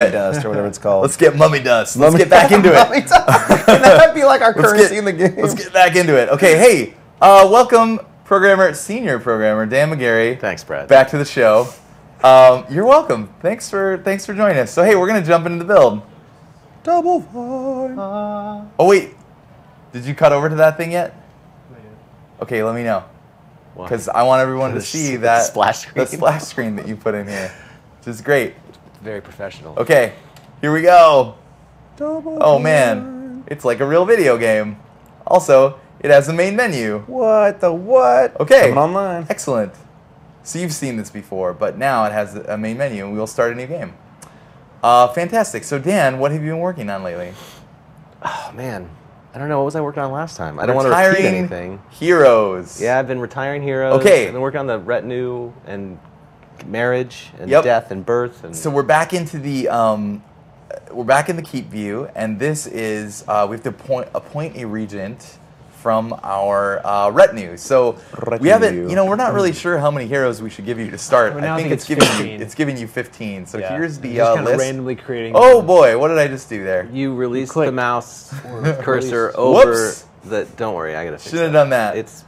dust or whatever it's called. Let's get mummy dust. Let's get back into it. Can that be like our currency in the game? Let's get back into it. Okay, hey, welcome, senior programmer Dan McGarry. Thanks, Brad. Back to the show. You're welcome. Thanks for joining us. So hey, we're gonna jump into the build. Double fine. Oh wait, did you cut over to that thing yet? Not yet. Okay, let me know. Because I want everyone to see that splash screen. the splash screen that you put in here, which is great. Very professional. Okay, here we go. Double Oh man, it's like a real video game. Also, it has a main menu. What the what? Okay. Coming online. Excellent. So you've seen this before, but now it has a main menu, and we'll start a new game. Fantastic. So Dan, what have you been working on lately? Oh man, I don't know. What was I working on last time? I don't want to repeat anything. Heroes. Yeah, I've been retiring heroes. Okay. I've been working on the retinue and marriage and Yep. death and birth. And So we're back into the keep view, and this is we have to appoint a regent from our retinue. So we haven't, we're not really sure how many heroes we should give you to start. Well, I think it's giving you 15. So Yeah. here's the Just list. randomly creating. Oh boy, what did I just do there? you release the clicked. mouse cursor over Whoops. the. Don't worry, I gotta fix Should have that. done that. It's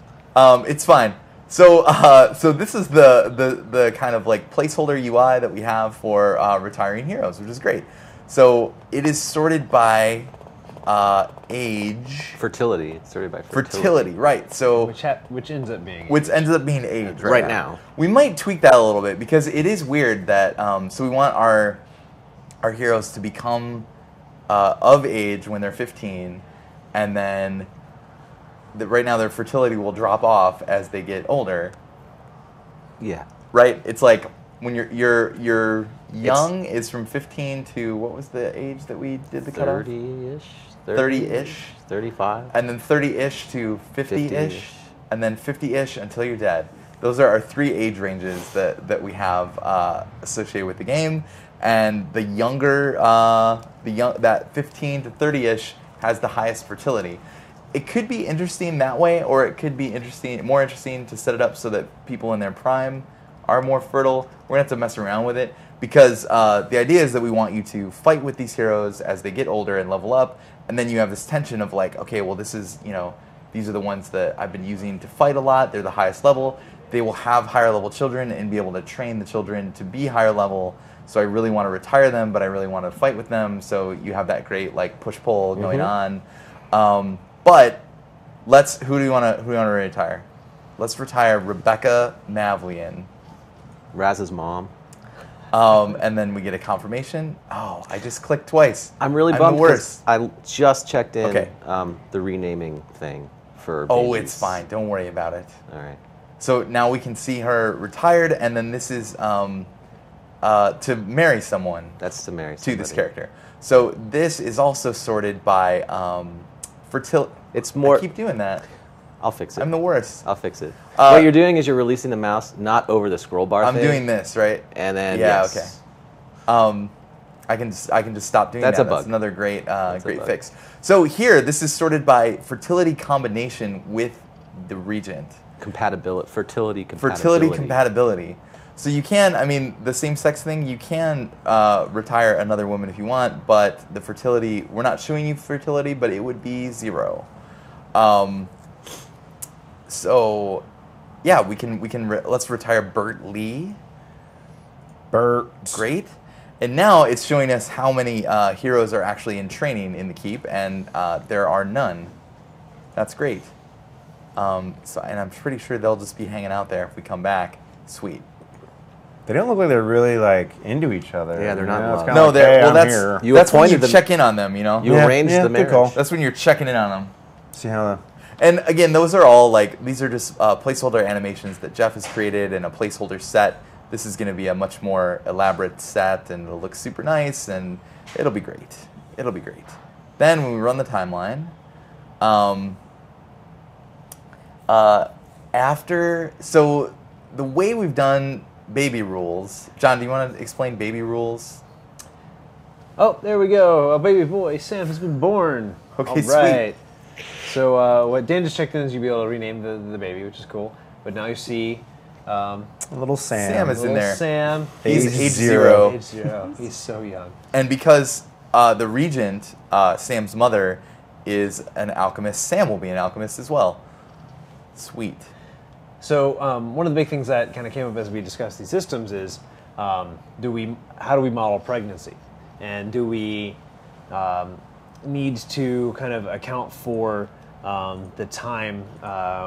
It's fine. So so this is the kind of like placeholder UI that we have for retiring heroes, which is great. So it is sorted by age. fertility. It's sorted by Fertility, right? So Which ends up being. which ends up being age Right now. We might tweak that a little bit because it is weird that so we want our heroes to become of age when they're 15, and then right now their fertility will drop off as they get older. Yeah. Right? It's like when you're young is from 15 to what was the age that we did the cutoff? 30-ish. 30-ish. 35. And then 30-ish to 50-ish, 50-ish. and then 50-ish until you're dead. Those are our three age ranges that we have associated with the game. And the younger, that 15 to 30-ish has the highest fertility. It could be interesting that way, or it could be more interesting to set it up so that people in their prime are more fertile. We're gonna have to mess around with it because the idea is that we want you to fight with these heroes as they get older and level up, and then you have this tension of like, okay, well this is, these are the ones that I've been using to fight a lot. They're the highest level. They will have higher level children and be able to train the children to be higher level. So I really want to retire them, but I really want to fight with them. So you have that great like push-pull going on. But who do you want to retire? Let's retire Rebecca Mavlian. Raz's mom. And then we get a confirmation. Oh, I just clicked twice. I'm really I'm bummed the worst. because I just checked in Okay. the renaming thing for Oh, babies. it's fine. Don't worry about it. All right. So now we can see her retired, and then this is to marry someone. That's to marry To somebody. this character. So this is also sorted by fertility. It's more. I keep doing that. I'll fix it. I'm the worst. I'll fix it. What you're doing is you're releasing the mouse not over the scroll bar I'm thing. doing this, right? And then yeah, yes. okay. I can just stop doing That's that. a bug. That's another great great bug. fix. So here, this is sorted by fertility combination with the regent. Fertility compatibility. Fertility compatibility. So you can, I mean, the same-sex thing, you can retire another woman if you want, but the fertility, we're not showing you fertility, but it would be 0. So, yeah, let's retire Bert Lee. Bert. Great. And now it's showing us how many heroes are actually in training in the keep, and there are none. That's great. And I'm pretty sure they'll just be hanging out there if we come back. Sweet. They don't look like they're really like into each other. Yeah, they're not in love. It's kinda No, like, they're hey, well. I'm That's here. You that's when you appointed them- check in on them. You Yeah, arranged yeah, the good marriage. call. That's when you're checking in on them. See how And again, those are all like, these are just placeholder animations that Jeff has created in a placeholder set. This is going to be a much more elaborate set, and it'll look super nice, and it'll be great. It'll be great. Then when we run the timeline, so the way we've done baby rules, John, do you want to explain baby rules? Oh, there we go. A baby boy, Sam, has been born. Okay, All right. So what Dan just checked in is you'll be able to rename the baby, which is cool. But now you see Little Sam. Sam is in there. Sam. He's Age age zero. 0. Age 0. He's so young. And because the regent, Sam's mother, is an alchemist, Sam will be an alchemist as well. Sweet. So one of the big things that kind of came up as we discussed these systems is how do we model pregnancy, and do we need to kind of account for the time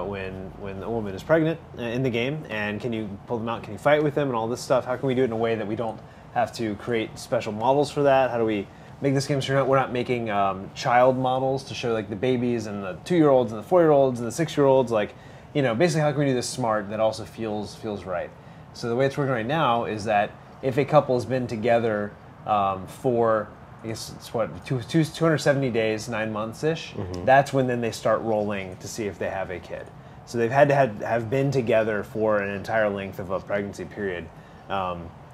when a woman is pregnant in the game, and can you pull them out, can you fight with them, and all this stuff? How can we do it in a way that we don't have to create special models for that? How do we make this game so we're not making child models to show like the babies and the 2-year-olds and the 4-year-olds and the 6-year-olds, like, you know, basically how can we do this smart that also feels right? So the way it's working right now is that if a couple has been together for, I guess it's what, 270 days, 9 months-ish, that's when then they start rolling to see if they have a kid. So they've had to have been together for an entire length of a pregnancy period.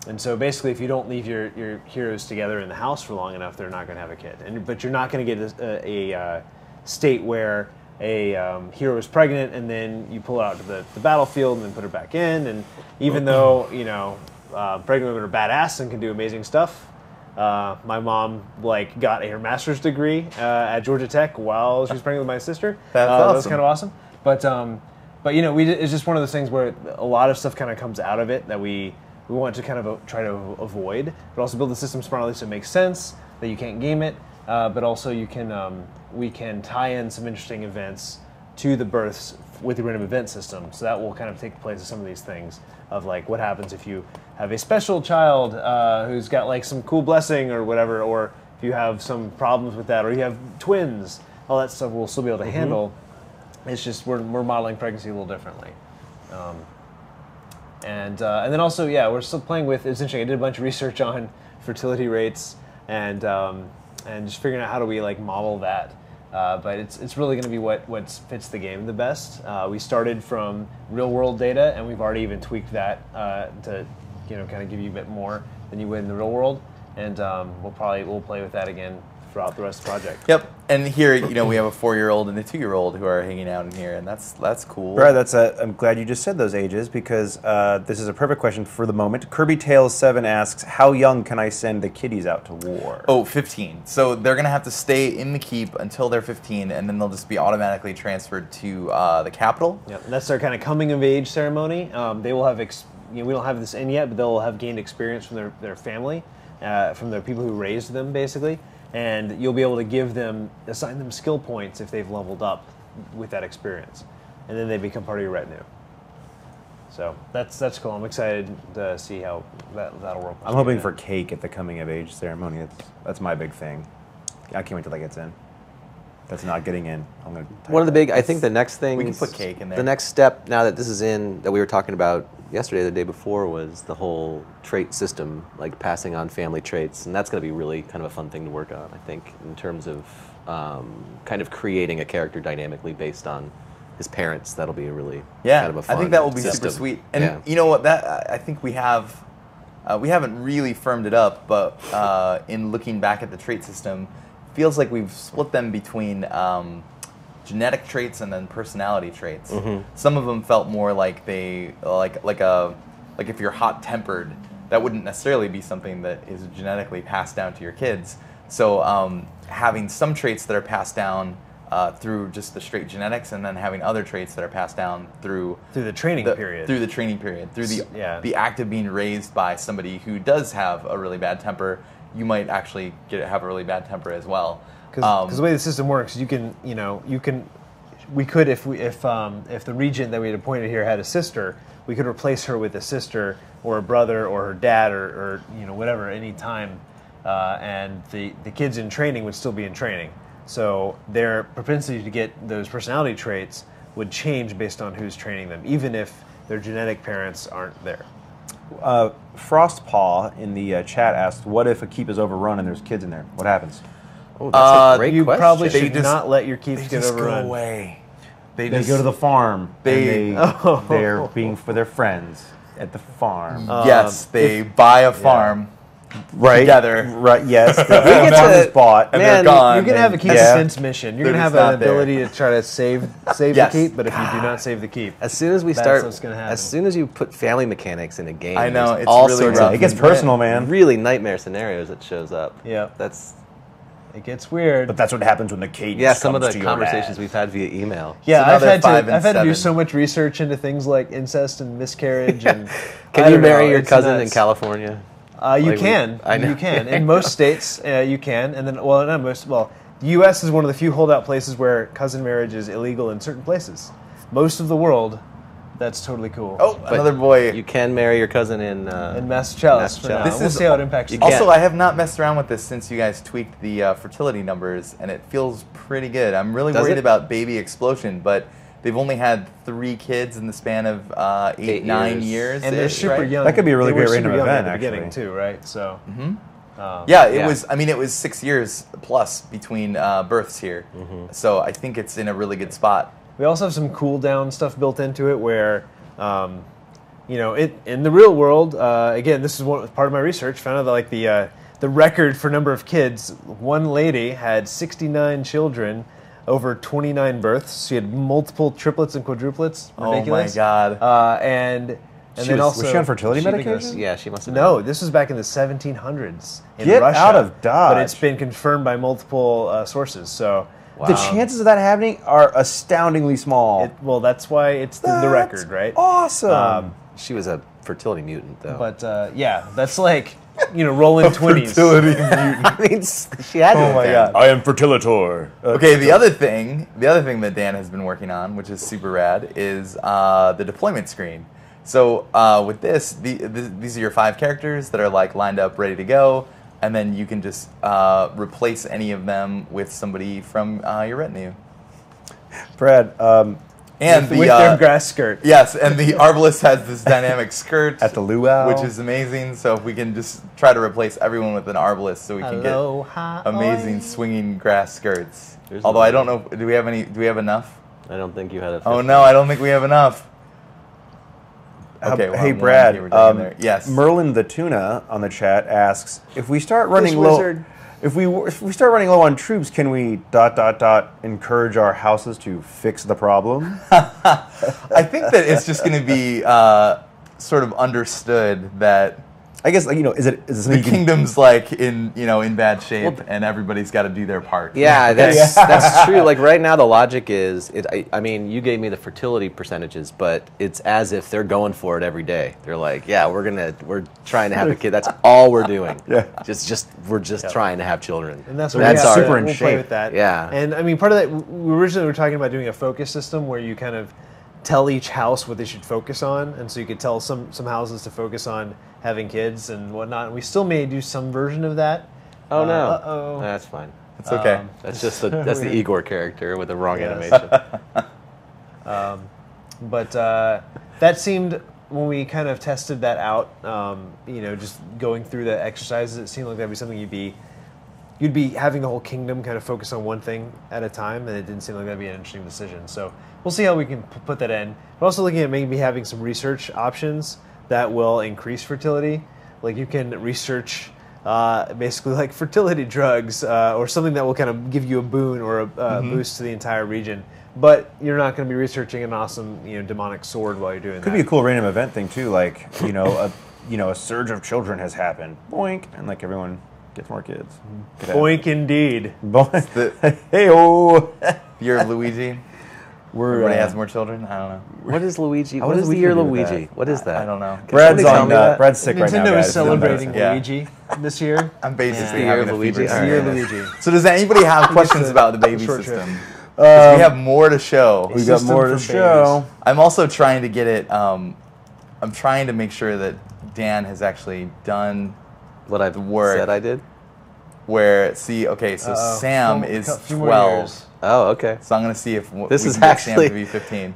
And so basically, if you don't leave your heroes together in the house for long enough, they're not going to have a kid. But you're not going to get a state where a hero is pregnant and then you pull her out to the battlefield and then put her back in. And even though, you know, pregnant women are badass and can do amazing stuff, my mom got her master's degree at Georgia Tech while she was pregnant with my sister. That's awesome. That was kind of awesome. But you know, it's just one of those things where a lot of stuff kind of comes out of it that we want to kind of try to avoid, but also build the system smartly so it makes sense, that you can't game it, but also we can tie in some interesting events to the births with the random event system. So that will kind of take the place of some of these things of like what happens if you have a special child who's got like some cool blessing or whatever, or if you have some problems with that, or you have twins, all that stuff we'll still be able to handle. It's just we're modeling pregnancy a little differently. And then also, yeah, we're still playing with, it's interesting, I did a bunch of research on fertility rates and just figuring out how do we like model that. But it's really going to be what fits the game the best. We started from real world data, and we've already even tweaked that to, you know, kind of give you a bit more than you would in the real world. And we'll play with that again throughout the rest of the project. Yep. And here, you know, we have a 4-year-old and a 2-year-old who are hanging out in here, and that's cool. Right, I'm glad you just said those ages, because this is a perfect question for the moment. Kirby Tales 7 asks, how young can I send the kiddies out to war? Oh, 15. So they're going to have to stay in the keep until they're 15, and then they'll just be automatically transferred to the capital. Yep. And that's their kind of coming of age ceremony. They will have, we don't have this in yet, but they'll have gained experience from their family, from the people who raised them, basically. And you'll be able to assign them skill points if they've leveled up with that experience. And then they become part of your retinue. So that's cool. I'm excited to see how that'll work. I'm hoping for cake at the coming of age ceremony. That's my big thing. I can't wait till that gets in. That's not getting in. I'm gonna. One of the big, I think the next thing. We can put cake in there. The next step, now that this is in, that we were talking about yesterday, the day before, was the whole trait system, like passing on family traits, and that's going to be really kind of a fun thing to work on, I think, in terms of kind of creating a character dynamically based on his parents. That'll be a really kind of a fun I think that will be system. super sweet. And you know what? That I think we haven't really firmed it up, but in looking back at the trait system, it feels like we've split them between genetic traits and then personality traits. Some of them felt more like like if you're hot-tempered, that wouldn't necessarily be something that is genetically passed down to your kids. So having some traits that are passed down through just the straight genetics, and then having other traits that are passed down through the training period. Through the training period, through the act of being raised by somebody who does have a really bad temper, you might actually have a really bad temper as well. Because the way the system works, we could, if the regent that we had appointed here had a sister, we could replace her with a sister or a brother or her dad or whatever any time, and the kids in training would still be in training. So their propensity to get those personality traits would change based on who's training them, even if their genetic parents aren't there. Frostpaw in the chat asked, what if a keep is overrun and there's kids in there? What happens? Oh, that's a great you question. probably should not let your keeps get just overrun. Go away. They go to the farm. They're being for their friends at the farm. Yes, they buy a farm. right together. Right. Yes. The get farm to- is bought. And Man, they're gone. You're gonna have a and- keep Yeah. defense mission. You're They're gonna have just an not there. ability to try to save Yes. the keep, but if you do not save the keep, As soon as we That's start, what's gonna happen. as soon as you put family mechanics in a game, I know, there's it's all really sorts rough. of It gets personal, man. really nightmare scenarios that shows up. Yeah. That's it gets weird. But that's what happens when the cadence yeah. Some of comes the to your conversations dad. we've had via email. Yeah, So now I've they're had 5 and to do 7. so much research into things like incest and miscarriage and. Can I you don't marry know, your it's cousin in nuts. California? You Like can. I know. You can. In most states, you can. And then, well, not most. Well, the U.S. is one of the few holdout places where cousin marriage is illegal in certain places. Most of the world, that's totally cool. Oh, But another boy. You can marry your cousin in. in Massachusetts. For now. Massachusetts. We'll see how it impacts. You the- can't- Also, I have not messed around with this since you guys tweaked the fertility numbers, and it feels pretty good. I'm really Does worried it? about baby explosion, but they've only had 3 kids in the span of 8, 9 years. And they're super young. That could be a really They were great super random young event, at the beginning actually. too, right? So. Yeah, it Yeah. was. I mean, it was 6 years plus between births here, so I think it's in a really good spot. We also have some cool down stuff built into it where, in the real world, again, this is part of my research, found out that like the record for number of kids, one lady had 69 children over 29 births. She had multiple triplets and quadruplets. Ridiculous. Oh my god! And She then was- also was she on fertility she medication? Yeah, she must have. No, this was back in the 1700s in Get Russia. out of Dodge. But it's been confirmed by multiple sources. So, The chances of that happening are astoundingly small. that's why it's the That's record, right? Awesome. She was a fertility mutant, though. But yeah, that's like rolling 20s. Fertility mutant. I mean, she had to. Oh have my been. god! I am fertilitor. Okay, the other thing that Dan has been working on, which is super rad, is the deployment screen. So with this, these are your 5 characters that are like lined up, ready to go, and then you can just replace any of them with somebody from your retinue. Brad, And with their grass skirt. Yes, and the Arbalest has this dynamic skirt at the luau. which is amazing. So if we can just try to replace everyone with an Arbalest, so we can get amazing swinging grass skirts. There's Although I another don't know, do we have enough? I don't think you had a. Oh no, I don't think we have enough. Okay, well, hey one Brad, here, we're down there. Yes. Merlin the tuna on the chat asks if we start running low. wizard. If we start running low on troops, can we ... encourage our houses to fix the problem? I think that it's just going to be sort of understood that I guess is it the something you can, kingdom's like in bad shape, and everybody's got to do their part. Yeah, that's true. Like right now, the logic is, I mean, you gave me the fertility percentages, but it's as if they're going for it every day. They're like, yeah, we're trying to have a kid. That's all we're doing. Yeah. We're just trying to have children. And that's That's what super in we'll play shape. with that. Yeah. And I mean, part of that, we originally were talking about doing a focus system where you kind of tell each house what they should focus on. And so you could tell some houses to focus on having kids and whatnot. And we still may do some version of that. Oh no, Uh-oh. that's fine. It's okay. That's just the Igor character with the wrong Yes. animation. But that seemed, when we kind of tested that out, just going through the exercises, it seemed like that'd be something you'd be having the whole kingdom kind of focus on one thing at a time, and it didn't seem like that'd be an interesting decision. So we'll see how we can put that in. We're also looking at maybe having some research options that will increase fertility. Like you can research basically like fertility drugs or something that will kind of give you a boon or a boost to the entire region. But you're not going to be researching an awesome, demonic sword while you're doing that. could be a cool random event thing too, like a surge of children has happened, boink, and like everyone gets more kids. Boink indeed. Boink. Hey-oh. Year of Luigi. Everybody has more children. I don't know. What is Luigi? What What does is the Luigi year do with Luigi? that? What is that? I don't know. Brad's somebody tell on. me that? Brad's sick right now, Nintendo guys. is celebrating Yeah. Luigi this year. I'm basically Yeah. having Year a of Luigi? fever All dream. right. Year Luigi. So does anybody have questions a about the baby short trip. system? 'Cause we have more to show. We got System more for to show. I'm also trying to get it. I'm trying to make sure that Dan has actually done What I've work. said I did? where. See, okay, so Sam is Few more 12. years. Oh, okay. So I'm gonna see if This we is can get Sam actually- to be 15.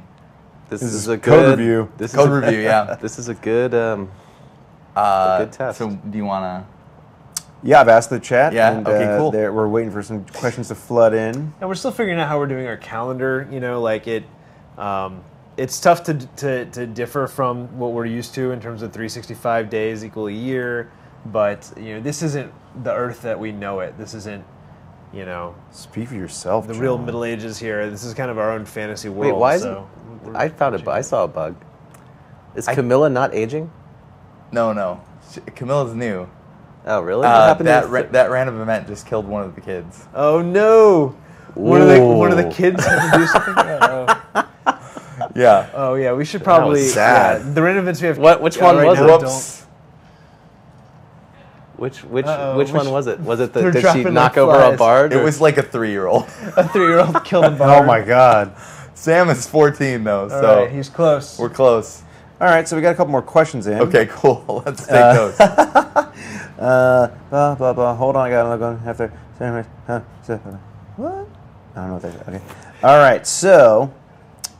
This This is is a code good review. This is Code a, review, yeah. This is a good good test. So do you wanna? Yeah, I've asked the chat. Yeah, And, okay, cool. We're waiting for some questions to flood in. And we're still figuring out how we're doing our calendar. It's tough to differ from what we're used to in terms of 365 days equal a year. but this isn't the Earth that we know it. This isn't Speak for yourself. the real John. Middle Ages here. This is kind of our own fantasy world. Wait, why is so it? I found I saw a bug. Is Camilla not aging? No. Camilla's new. Oh, really? What happened to That random event just killed one of the kids. Oh no! One of the kids had to do something. Yeah. Oh yeah, we should probably. was sad. Yeah, the random events we have. Which one right was now it? Whoops. Which Uh-oh, one was it? Was it They're did she dropping knock like over a flies. bard? It or- was like a 3-year-old. A 3-year-old killed a bard. Oh my God. Sam is 14 though, All so right, he's close. we're close. All right, so we got a couple more questions in. Okay, cool. Let's take those. Blah, blah, blah. Hold on, I got another one after. What? I don't know what that is. Okay. All right, so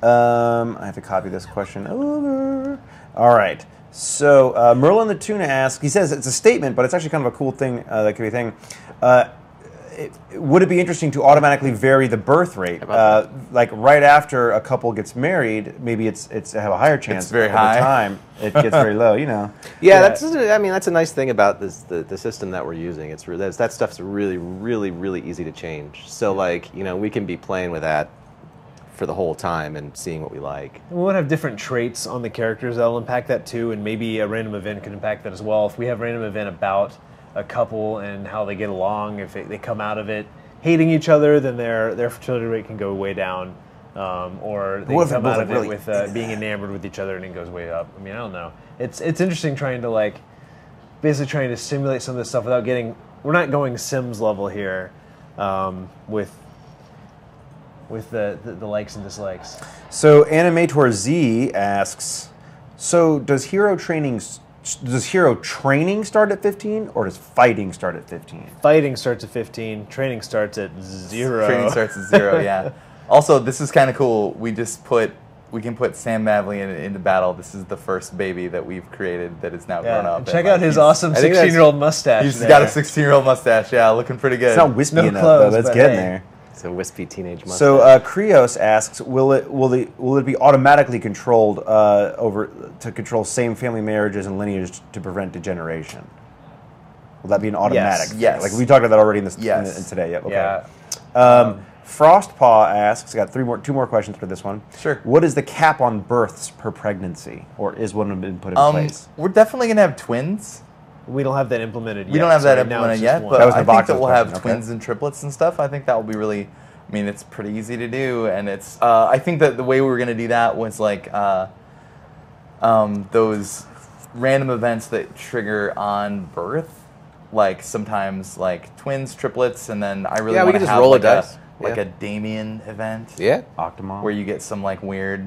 I have to copy this question over. All right. So Merlin the Tuna asks, he says it's a statement, but it's actually kind of a cool thing that could be a thing. Would it be interesting to automatically vary the birth rate? Like right after a couple gets married, maybe it's have a higher chance. It's very over high. time, it gets very low. Yeah, that's a nice thing about the system that we're using. It's that stuff's really, really, really easy to change. So like we can be playing with that for the whole time and seeing what we like. We would have different traits on the characters that'll impact that too, and maybe a random event could impact that as well. If we have a random event about a couple and how they get along, if they come out of it hating each other, then their fertility rate can go way down, or they What if come it out was of really- it with being enamored with each other and it goes way up. I mean, I don't know. It's interesting trying to basically trying to simulate some of this stuff without getting. We're not going Sims level here, with the likes and dislikes. So Animator Z asks, so does hero training start at 15 or does fighting start at 15? Fighting starts at 15. Training starts at 0. Training starts at 0, yeah. Also, this is kind of cool. We can put Sam Mavley into battle. This is the first baby that we've created that is now grown up. And check and, out his awesome I think that's- 16-year-old mustache. He's there. got a 16-year-old mustache. Yeah, looking pretty good. It's not wispy No enough, clothes, though. That's but getting hey. there. It's a wispy teenage mustache. So Krios asks, will it be automatically controlled to control same family marriages and lineage to prevent degeneration? Will that be an automatic? thing? Yes. Like we talked about that already in this Yes. in today. Yep. Okay. Yeah. Frostpaw asks, I got two more questions for this one. Sure. What is the cap on births per pregnancy, or is one been put in place? We're definitely gonna have twins. We don't have that implemented yet. We don't have so that right now implemented it's just yet, one. but That was I the think box that we'll question, have okay. twins and triplets and stuff. I think that will be really. I mean, it's pretty easy to do, and it's. I think that the way we were gonna do that was like those random events that trigger on birth, like sometimes like twins, triplets, and then I really Yeah, we want could to just have roll a like dice. like Yeah. a Damien event. yeah, Octomom. Where you get some like weird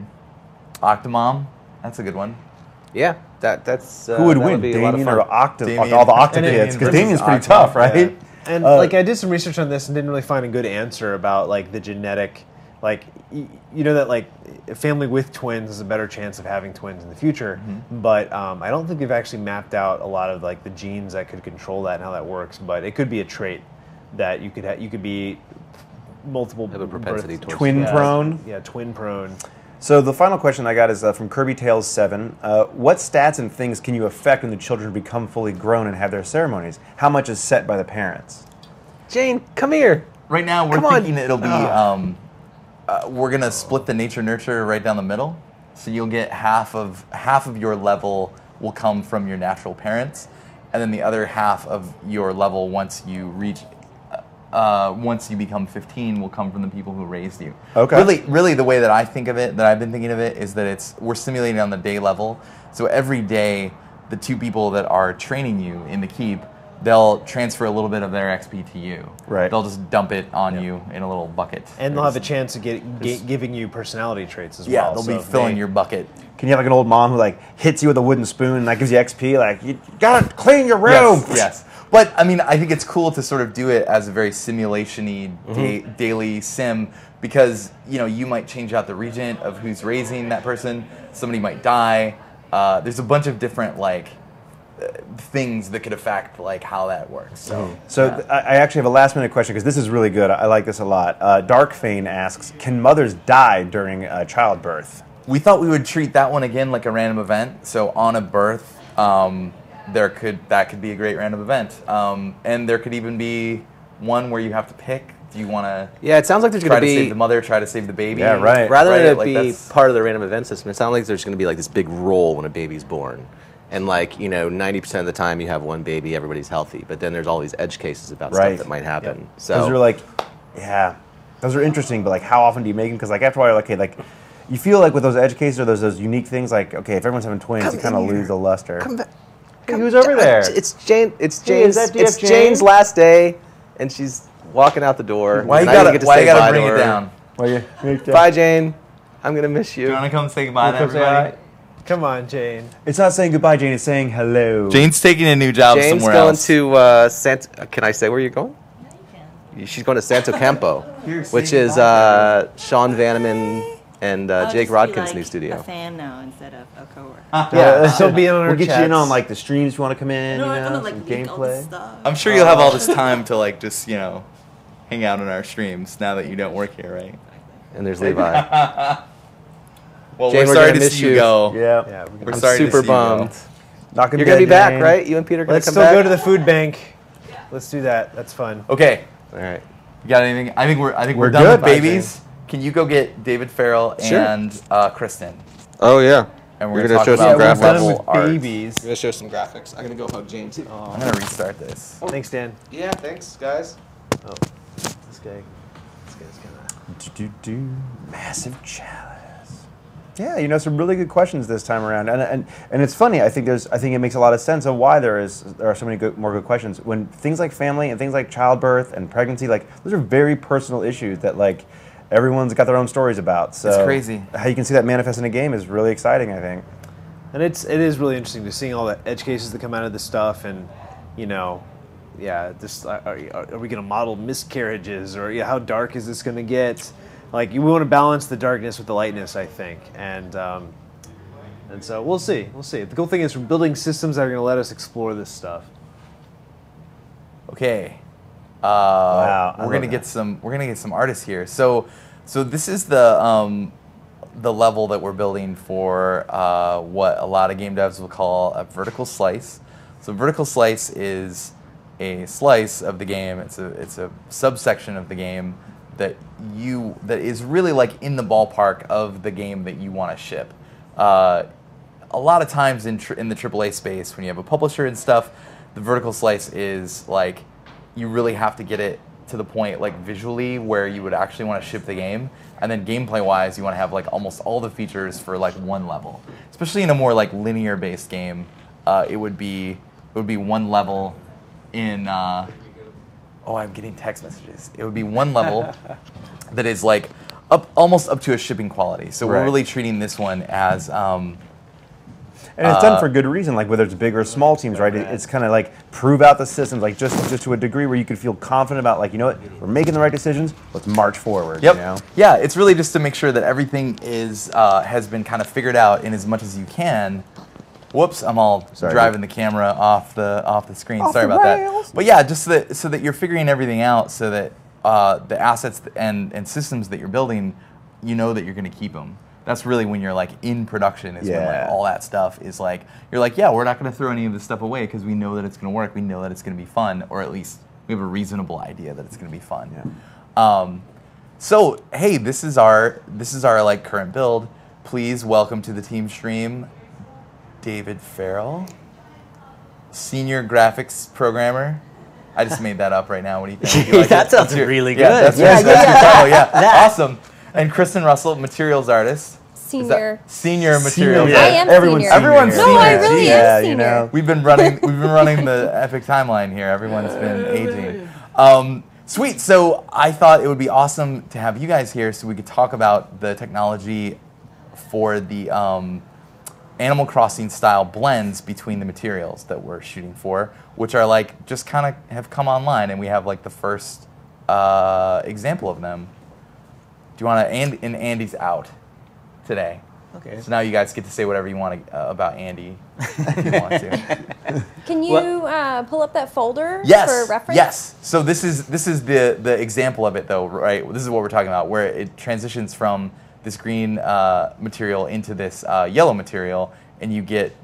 Octomom. That's a good one. yeah, that's Who would that win, be a lot of Damien fun. or Damien. all the Octa Damien kids? Because versus Damien's pretty Octomom, tough, right? yeah. And I did some research on this and didn't really find a good answer about the genetic, that a family with twins is a better chance of having twins in the future. Mm-hmm. But I don't think we've actually mapped out a lot of the genes that could control that and how that works. But it could be a trait that you could be multiple Have a propensity births- towards Twin prone? Yeah, twin prone. So the final question I got is from Kirby Tales 7. What stats and things can you affect when the children become fully grown and have their ceremonies? How much is set by the parents? Jane, come here. Right now, we're Come on. thinking it'll be. We're gonna split the nature nurture right down the middle, so you'll get half of your level will come from your natural parents, and then the other half of your level once you reach. Once you become 15, will come from the people who raised you. Okay. Really, the way that I think of it, that I've been thinking of it, is that we're simulating on the day level. So every day, the two people that are training you in the keep, they'll transfer a little bit of their XP to you. Right. They'll just dump it on you in a little bucket. And they'll have a chance of giving you personality traits as Yeah, well. they'll So be if filling they- your bucket. Can you have an old mom who hits you with a wooden spoon and that gives you XP? You gotta clean your room. Yes. But I mean, I think it's cool to sort of do it as a very simulation-y daily sim, because you might change out the regent of who's raising that person. Somebody might die. There's a bunch of different things that could affect how that works. So yeah. I actually have a last minute question because this is really good. I like this a lot. Darkfane asks, can mothers die during childbirth? We thought we would treat that one again like a random event. So on a birth, that could be a great random event. And there could even be one where you have to pick. Do you want to? Yeah, it sounds like there's going try to to be save the mother, try to save the baby. Yeah, right. rather than it Like, be that's- part of the random event system. It sounds like there's going to be like this big roll when a baby's born, and like 90% of the time you have one baby, everybody's healthy, but then there's all these edge cases about Right. stuff that might happen. Yep. So Those are like, yeah, those are interesting. But like, how often do you make them? Because like after a while, you're like, okay, like you feel like with those edge cases or those unique things, like okay, if everyone's having twins, you kind of lose the luster. Hey, who's over there? It's Jane. It's Hey, is Jane's. that DF It's Jane? Jane's last day, and she's walking out the door. Why you and I didn't gotta get to why say you gotta bye bring to it her. down? Well, yeah. Bye, Jane. I'm gonna miss you. You want to come say goodbye to Come say everybody? hi. Come on, Jane. It's not saying goodbye, Jane. It's saying hello. Jane's taking a new job Jane's somewhere going else. to Santa. Can I say where you're going? She's going to Santo Campo, Here, say which is goodbye, Sean Vanneman and I'll Jake just be Rodkin's like new studio. A fan now instead of a coworker. Yeah, she'll be on our We'll get you in chats. on like the streams if you want to come in. No, you I'm know, gonna like some leak all this gameplay. stuff. I'm sure you'll have all this time to like just hang out on our streams now that you don't work here, right? And there's Levi. Well, Jane, we're we're sorry gonna to miss see you you. go. Yeah. Yeah, We're I'm sorry to super see you go. bummed. Knocking You're gonna be dead, back, Jane. right? You and Peter are gonna Let's come still back. go to the food bank. Let's do that. That's fun. Okay, All right. you got anything? I think we're We're done good, with bye, babies. Can you go get David Farrell Sure. and Kristen? Oh yeah. And We're we're gonna gonna show talk some about we're graphics. done level with art. babies. I'm gonna show some graphics. I'm gonna go hug Jane too. I'm gonna restart this. Thanks, Dan. Yeah, thanks, guys. Oh, this guy's gonna. Do. Massive chalice. Yeah, some really good questions this time around, and it's funny. I think it makes a lot of sense of why there are so many more good questions when things like family and things like childbirth and pregnancy, like those are very personal issues that like everyone's got their own stories about. So It's crazy. How you can see that manifest in a game is really exciting, I think. And it is really interesting to seeing all the edge cases that come out of this stuff, and just are we going to model miscarriages, or how dark is this going to get? Like we want to balance the darkness with the lightness, I think, and so we'll see. We'll see. The cool thing is we're building systems that are going to let us explore this stuff. Okay. Wow, I We're love gonna that. get some. We're gonna get some artists here. So this is the level that we're building for what a lot of game devs will call a vertical slice. So vertical slice is a slice of the game. It's a subsection of the game that is really like in the ballpark of the game that you want to ship. A lot of times in the AAA space, when you have a publisher and stuff, the vertical slice is like you really have to get it to the point like visually where you would actually want to ship the game, and then gameplay wise you want to have like almost all the features for like one level. Especially in a more like linear based game, it would be one level in I'm getting text messages. It would be one level that is like almost up to a shipping quality. So we're Right. really treating this one as And it's done for good reason, like whether it's big or small teams, right? It's kind of like prove out the systems, like just to a degree where you could feel confident about, like, you know what, we're making the right decisions, let's march forward. Yep. You know? Yeah, it's really just to make sure that everything is has been kind of figured out in as much as you can. Whoops, I'm all Sorry. driving the camera off the screen. Off Sorry the about rails. that. But yeah, just so that you're figuring everything out, so that the assets and systems that you're building, you know that you're going to keep them. That's really when you're like in production is when like Yeah. all that stuff is like, you're like, yeah, we're not going to throw any of this stuff away because we know that it's going to work. We know that it's going to be fun, or at least we have a reasonable idea that it's going to be fun. Yeah. So hey, this is our like current build. Please welcome to the Teamstream, David Farrell, senior graphics programmer. I just made that up right now. What do you think? You like That it? sounds That's really Yeah, good. that's your title. Yeah, awesome. And Kristen Russell, materials artist. Is Senior. that senior materials. I am Everyone's senior. Everyone's senior. No, I senior. really Yeah, am you senior. know. We've been running the epic timeline here. Everyone's been aging. Sweet. So I thought it would be awesome to have you guys here so we could talk about the technology for the Animal Crossing style blends between the materials that we're shooting for, which are like just kind of have come online, and we have like the first example of them. Do you want to? And Andy's out today. Okay. So now you guys get to say whatever you want about Andy if you want to. Can you pull up that folder Yes. for reference? Yes. So this is the example of it though, right? This is what we're talking about, where it transitions from this green material into this yellow material, and you get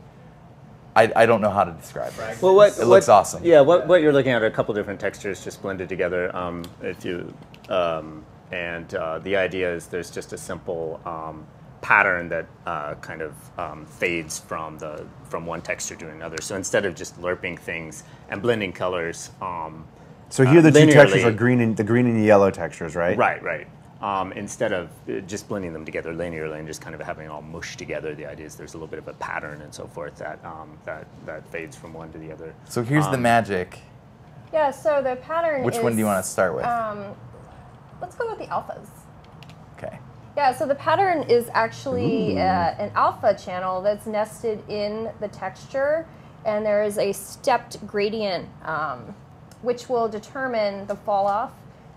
I don't know how to describe it. Well, It looks awesome. Yeah, what you're looking at are a couple different textures just blended together. If you and the idea is there's just a simple pattern that kind of fades from one texture to another. So instead of just lerping things and blending colors, So here the two textures linearly- are the green and the yellow textures, right? right. Instead of just blending them together linearly and just kind of having it all mushed together, the idea is there's a little bit of a pattern and so forth that fades from one to the other. So here's the magic. Yeah, so the pattern Which is... one do you want to start with? Let's go with the alphas. Okay. Yeah, so the pattern is actually an alpha channel that's nested in the texture, and there is a stepped gradient which will determine the fall off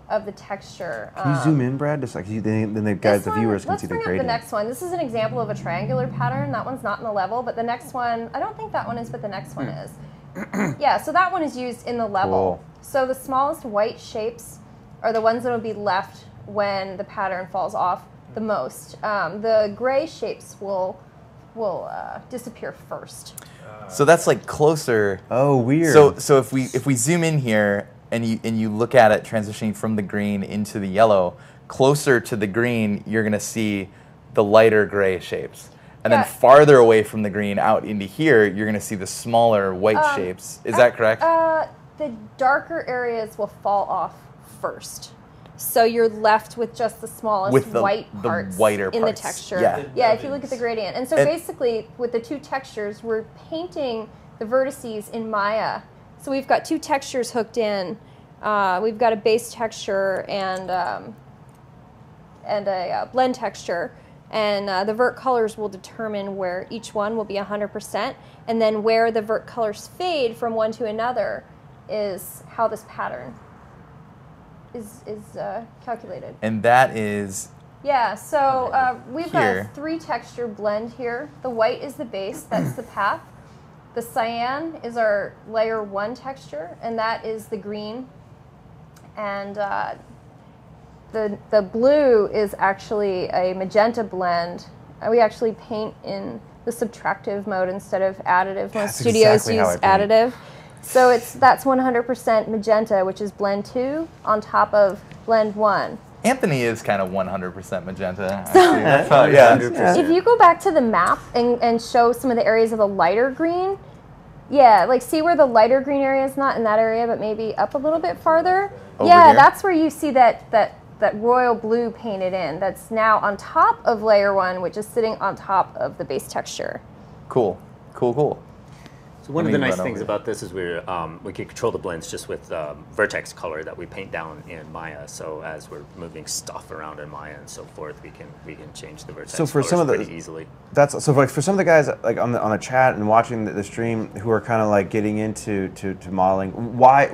of the texture. Can you zoom in, Brad? Just like then the guys, the viewers can Let's see the bring up gradient. the next one. This is an example of a triangular pattern. That one's not in the level, but the next one, I don't think that one is, but the next one is. Yeah, so that one is used in the level. Cool. So the smallest white shapes are the ones that will be left when the pattern falls off the most. The gray shapes will disappear first. So that's like closer. Oh, weird. So if we zoom in here and you look at it transitioning from the green into the yellow, closer to the green, you're gonna see the lighter gray shapes. And Yeah. then farther away from the green out into here, you're gonna see the smaller white shapes. Is that correct? The darker areas will fall off first. So you're left with just the smallest With the parts whiter in parts. the texture. Yeah. If you look at the gradient. And so And- basically, with the two textures, we're painting the vertices in Maya. So we've got two textures hooked in. We've got a base texture and a blend texture. And the vert colors will determine where each one will be 100%. And then where the vert colors fade from one to another is how this pattern is calculated. And that is Yeah, so we've got Here. a 3 texture blend here. The white is the base, that's the path. The cyan is our layer 1 texture, and that is the green. And the blue is actually a magenta blend. We actually paint in the subtractive mode instead of additive. Most That's studios exactly how use I paint. additive. So that's 100% magenta, which is blend 2 on top of blend 1. Anthony is kind of 100% magenta. Actually. That's how- yeah. If you go back to the map and show some of the areas of the lighter green, yeah, like see where the lighter green area is not in that area, but maybe up a little bit farther. Over Yeah, here? that's where you see that royal blue painted in. That's now on top of layer 1, which is sitting on top of the base texture. Cool. So one Let of the me nice run things over. about this is we can control the blends just with vertex color that we paint down in Maya. So as we're moving stuff around in Maya and so forth, we can change the vertex So for colors some of the- pretty easily. That's so like for some of the guys like on the chat and watching the stream who are kind of like getting into to modeling. Why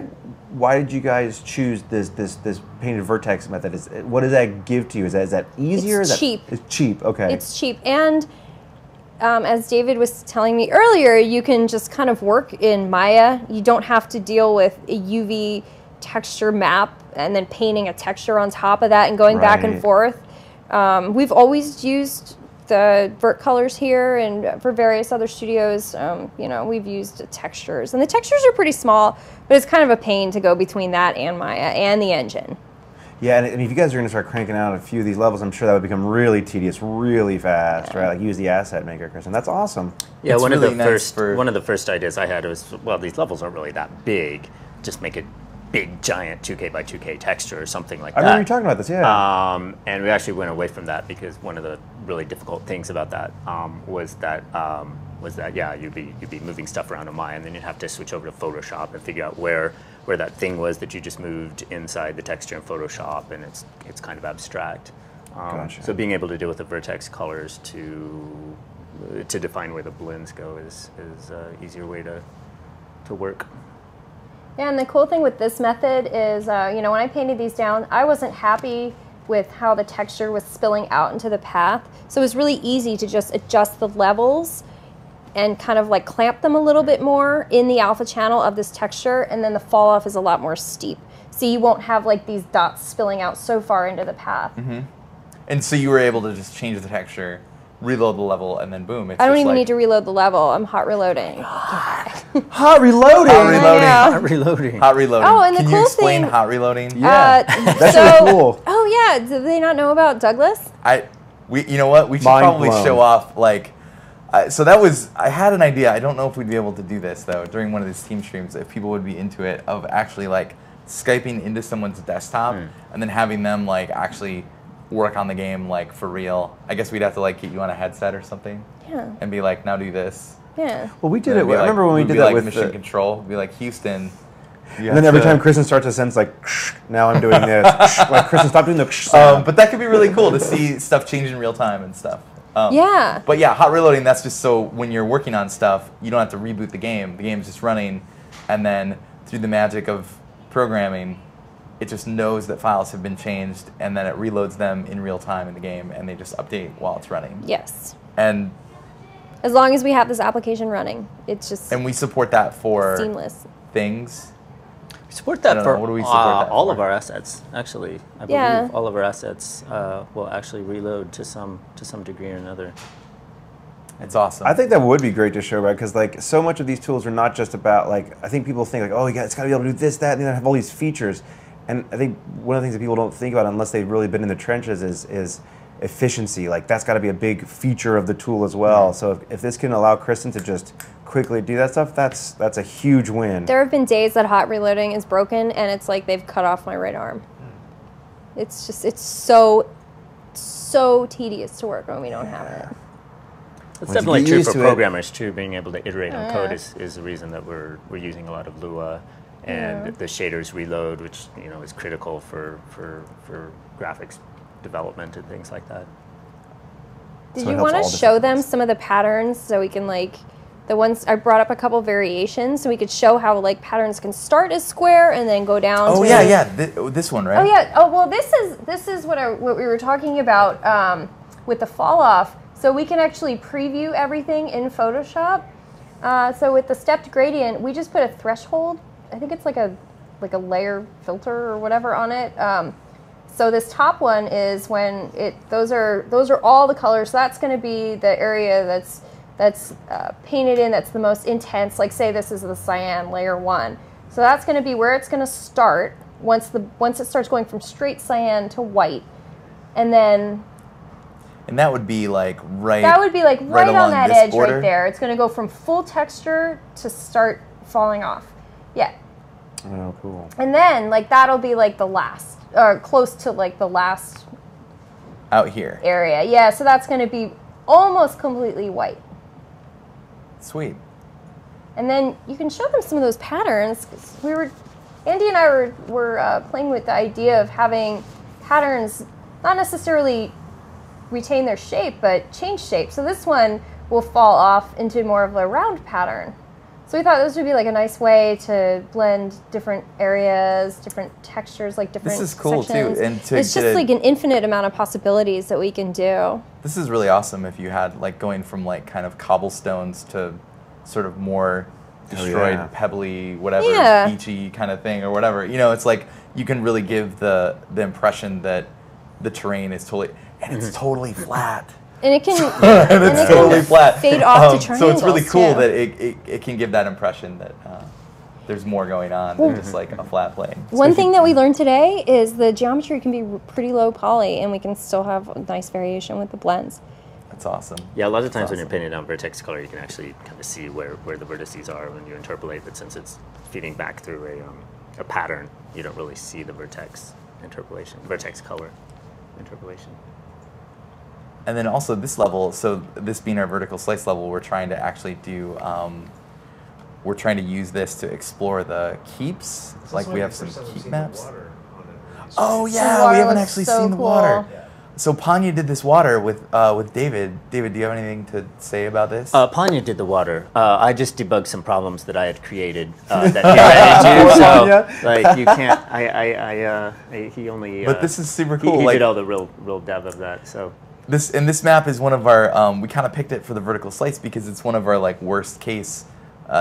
did you guys choose this painted vertex method? What does that give to you? Is that easier? It's Is that- cheap. It's cheap. Okay. It's cheap. And as David was telling me earlier, you can just kind of work in Maya. You don't have to deal with a UV texture map and then painting a texture on top of that and going back and Right. forth. We've always used the vert colors here, and for various other studios, we've used textures. And the textures are pretty small, but it's kind of a pain to go between that and Maya and the engine. Yeah, and if you guys are going to start cranking out a few of these levels, I'm sure that would become really tedious, really fast, right? Like use the asset maker, Chris, and that's awesome. Yeah, It's one really of the nice for- one of the first ideas I had was, well, these levels aren't really that big. Just make a big, giant 2K by 2K texture or something like I that. remember you talking about this, yeah. And we actually went away from that because one of the really difficult things about that was that yeah, you'd be moving stuff around in Maya, and then you'd have to switch over to Photoshop and figure out where that thing was that you just moved inside the texture in Photoshop, and it's kind of abstract. Gotcha. So being able to deal with the vertex colors to define where the blends go is an easier way to work. Yeah, and the cool thing with this method is, when I painted these down, I wasn't happy with how the texture was spilling out into the path. So it was really easy to just adjust the levels and kind of like clamp them a little bit more in the alpha channel of this texture, and then the fall off is a lot more steep. So you won't have like these dots spilling out so far into the path. And so you were able to just change the texture reload the level, and then boom. It's I don't just even like, need to reload the level. I'm hot reloading. Hot reloading. Hot reloading. Yeah. Reloading. Hot reloading. Oh, and the Can cool you explain thing- hot reloading? Yeah, that's so, really cool. Oh yeah, did they not know about Douglas? You know what? We should Mind probably blown. show off like. So that was. I had an idea. I don't know if we'd be able to do this though during one of these team streams. If people would be into it, of actually like Skyping into someone's desktop and then having them like actually work on the game like for real. I guess we'd have to like get you on a headset or something. Yeah. And be like, now do this. Yeah. Well, we did And it. it'd be I remember when we we'd did be that like with mission the, control. Be like Houston. and then every time Kristen starts a sentence, like, now I'm doing this. Like, Kristen, stop doing the sound. but that could be really cool to see stuff change in real time and stuff. Yeah. But yeah, hot reloading, that's just so when you're working on stuff, you don't have to reboot the game. The game's just running, and then through the magic of programming, it just knows that files have been changed, and then it reloads them in real time in the game, and they just update while it's running. Yes. And As long as we have this application running, it's just we support that for seamless. things. We support I that don't for know, what do we support that all for? of our assets. Actually, I Yeah. believe all of our assets will actually reload to some degree or another. It's awesome. I think that would be great to show, right? Because like so much of these tools are not just about like I think people think like oh yeah it's got to be able to do this that and then have all these features, and I think one of the things that people don't think about unless they've really been in the trenches is efficiency. Like that's got to be a big feature of the tool as well. So if this can allow Kristen to just quickly do that stuff, that's a huge win. There have been days that hot reloading is broken and it's like they've cut off my right arm. It's just it's so tedious to work when we don't have it. It's Once you definitely get true used for to it- programmers too. Being able to iterate on code Yeah. is the reason that we're using a lot of Lua, and the shaders reload, which is critical for graphics development and things like that. Did So it you helps want all to show different them things. some of the patterns so we can like the ones I brought up a couple variations so we could show how like patterns can start as square and then go down oh to yeah, this one, right? Oh yeah. Oh well, this is what we were talking about with the fall off. So we can actually preview everything in Photoshop. So with the stepped gradient, we just put a threshold. I think it's like a layer filter or whatever on it. So this top one is when those are all the colors. So that's going to be the area that's painted in. That's the most intense. Like say this is the cyan layer 1. So that's going to be where it's going to start once it starts going from straight cyan to white, and then. And that would be like right. That would be like right on along that this edge border? right there. It's going to go from full texture to start falling off. Yeah. Oh, cool. And then like that'll be like the last or close to like the last out here. area. Yeah, so that's going to be almost completely white. Sweet. And then you can show them some of those patterns. 'Cause Andy and I were playing with the idea of having patterns not necessarily retain their shape, but change shape. So this one will fall off into more of a round pattern. So we thought this would be like a nice way to blend different areas, different textures, like different This is cool, too, sections. and to it's get just a- like an infinite amount of possibilities that we can do. This is really awesome if you had like going from like kind of cobblestones to sort of more destroyed, yeah. pebbly, whatever, Yeah. beachy kind of thing or whatever. It's like you can really give the impression that the terrain is totally and it's totally flat. And it can, And it's it totally can flat. fade off to So it's really triangles, cool too. that it can give that impression that there's more going on than just like a flat plane. One thing that we learned today is the geometry can be pretty low poly, and we can still have a nice variation with the blends. That's awesome. Yeah, a lot of times when awesome. you're painting on vertex color, you can actually kind of see where the vertices are when you interpolate. But since it's feeding back through a pattern, you don't really see the vertex color interpolation. And then also this level, so this being our vertical slice level, we're trying to actually do, we're trying to use this to explore the keeps. Like we have some keep maps. Oh The yeah, water we haven't looks actually so seen the cool. water. So Panya did this water with David. David, do you have anything to say about this? Panya did the water. I just debugged some problems that I had created that he ran into. So, like, you can't. He only. But this is super He, cool. he like did all the real dev of that. So. this map is one of our. We kind of picked it for the vertical slice because it's one of our like worst case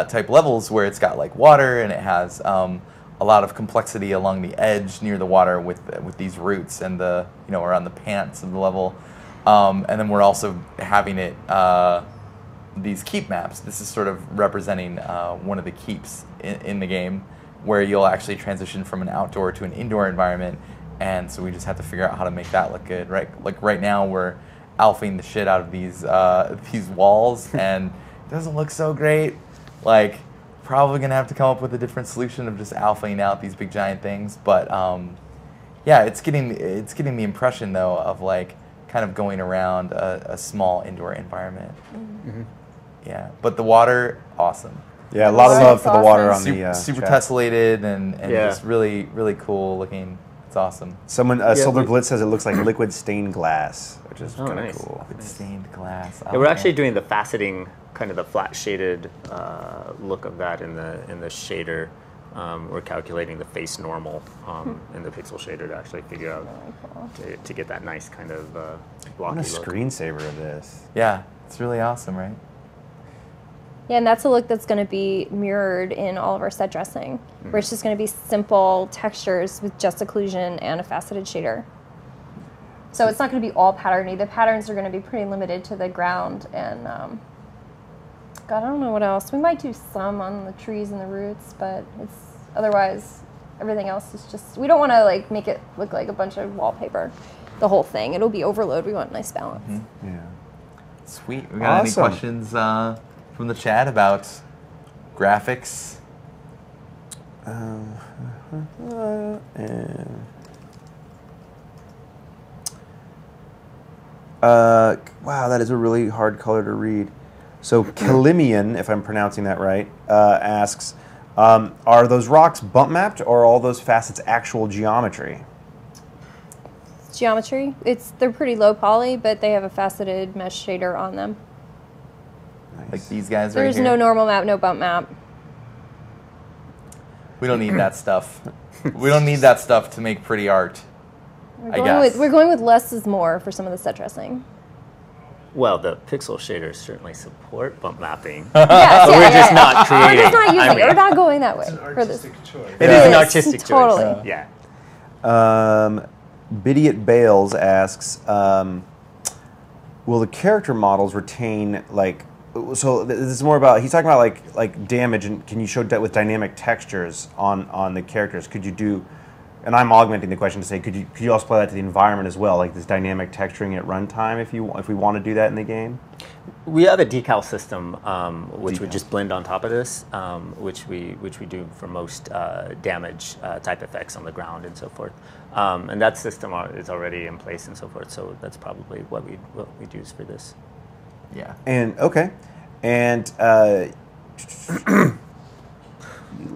type levels where it's got like water and it has a lot of complexity along the edge near the water with these roots and around the pants of the level. And then we're also having it these keep maps. This is sort of representing one of the keeps in the game, where you'll actually transition from an outdoor to an indoor environment. And so we just have to figure out how to make that look good, right? Like right now, we're alphing the shit out of these walls, and it doesn't look so great. Like, probably gonna have to come up with a different solution of just alphaing out these big giant things. But yeah, it's getting the impression though of like kind of going around a small indoor environment. Mm-hmm. Yeah, but the water, awesome. Yeah, a lot of love for the water on Super, the super chat. tessellated and Yeah. just really, really cool looking. It's awesome. Someone, Yeah, Silver we- Blitz says it looks like liquid stained glass, which is Oh, kind of nice. cool. With stained glass. Yeah, we're actually doing the faceting, kind of the flat shaded look of that in the shader. We're calculating the face normal in the pixel shader to actually figure out to get that nice kind of I blocky want a look. screensaver of this. Yeah, it's really awesome, right? Yeah, and that's a look that's going to be mirrored in all of our set dressing, where it's just going to be simple textures with just occlusion and a faceted shader. So it's not going to be all patterny. The patterns are going to be pretty limited to the ground, and God, I don't know what else. We might do some on the trees and the roots, but it's otherwise everything else is just. We don't want to like make it look like a bunch of wallpaper. The whole thing, it'll be overload. We want a nice balance. Yeah. Sweet. We got any Awesome. questions from the chat about graphics? And wow, that is a really hard color to read. So Kalimian, if I'm pronouncing that right, asks, are those rocks bump mapped or are all those facets actual geometry? Geometry, they're pretty low poly, but they have a faceted mesh shader on them. Like these guys right There's here? no normal map, no bump map. We don't need that stuff. We don't need that stuff to make pretty art. We're going with less is more for some of the set dressing. Well, the pixel shaders certainly support bump mapping. Yes, We're just not creating. We're just not using I it. mean, We're not going that way It's an for this. artistic choice. It is an Yes, artistic choice. totally. Yeah. Bidiot Bales asks, will the character models retain like? So this is more about. He's talking about like damage, and can you show that with dynamic textures on the characters? Could you do? And I'm augmenting the question to say, could you also apply that to the environment as well, like this dynamic texturing at runtime, if we want to do that in the game? We have a decal system, which would Decal. just blend on top of this, which we do for most damage type effects on the ground and so forth. And that system is already in place and so forth. So that's probably what we'd use for this. Yeah. And okay, and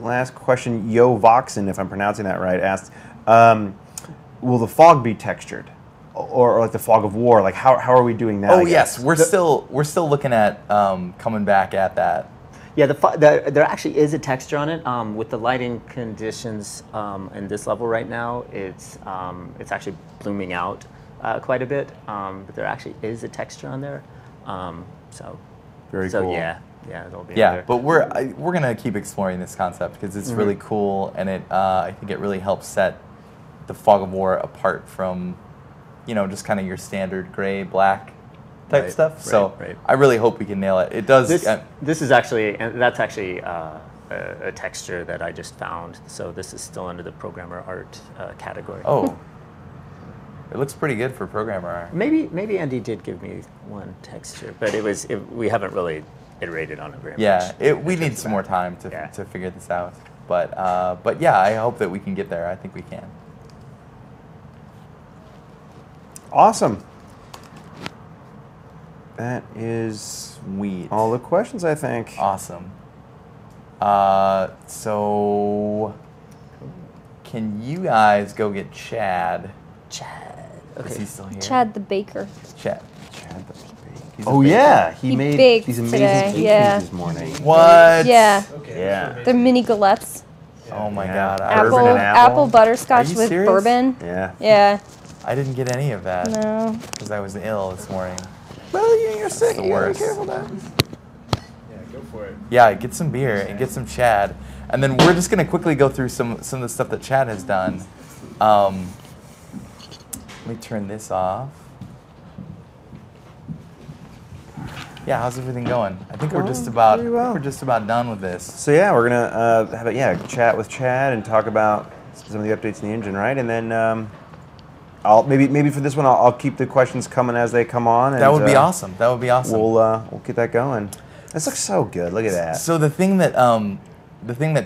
last question, Yo Voxen, if I'm pronouncing that right, asked, will the fog be textured, or like the fog of war? Like how are we doing that? Oh I guess? yes, we're still looking at coming back at that. Yeah, there actually is a texture on it. With the lighting conditions in this level right now, it's actually blooming out quite a bit. But there actually is a texture on there. Very so cool. yeah, it'll be Yeah, there. but we're gonna keep exploring this concept because it's really cool, and I think it really helps set the fog of war apart from, just kind of your standard gray black type Right, stuff. So right. I really hope we can nail it. It does. This is actually, and that's actually a texture that I just found. So this is still under the programmer art category. Oh, it looks pretty good for programmer art. Maybe Andy did give me one texture, but we haven't really iterated on it very much. Yeah, we need some more time to figure this out. But yeah, I hope that we can get there. I think we can. Awesome. That is Sweet. all the questions, I think. Awesome. So can you guys go get Chad? Chad. Is Okay. he still here? Chad the baker. Chad. He's a Oh baker. yeah, he He made baked these amazing today, cookies yeah. this morning. What? Yeah, Okay. Yeah. they're mini galettes. Oh my Yeah. God. Bourbon and apple. Apple butterscotch Are you with serious? bourbon. Yeah. Yeah. I didn't get any of that No. because I was ill this morning. Well, you're sick. the You gotta be worst. careful then. Yeah, go for it. Yeah, get some beer and get some Chad, and then we're just gonna quickly go through some of the stuff that Chad has done. Let me turn this off. Yeah, how's everything going? I think we're just about pretty well. we're just about done with this. So yeah, we're gonna have a chat with Chad and talk about some of the updates in the engine, right? And then I'll maybe for this one I'll keep the questions coming as they come on. And, That would be awesome. That would be awesome. We'll get that going. This looks so good. Look at that. So the thing that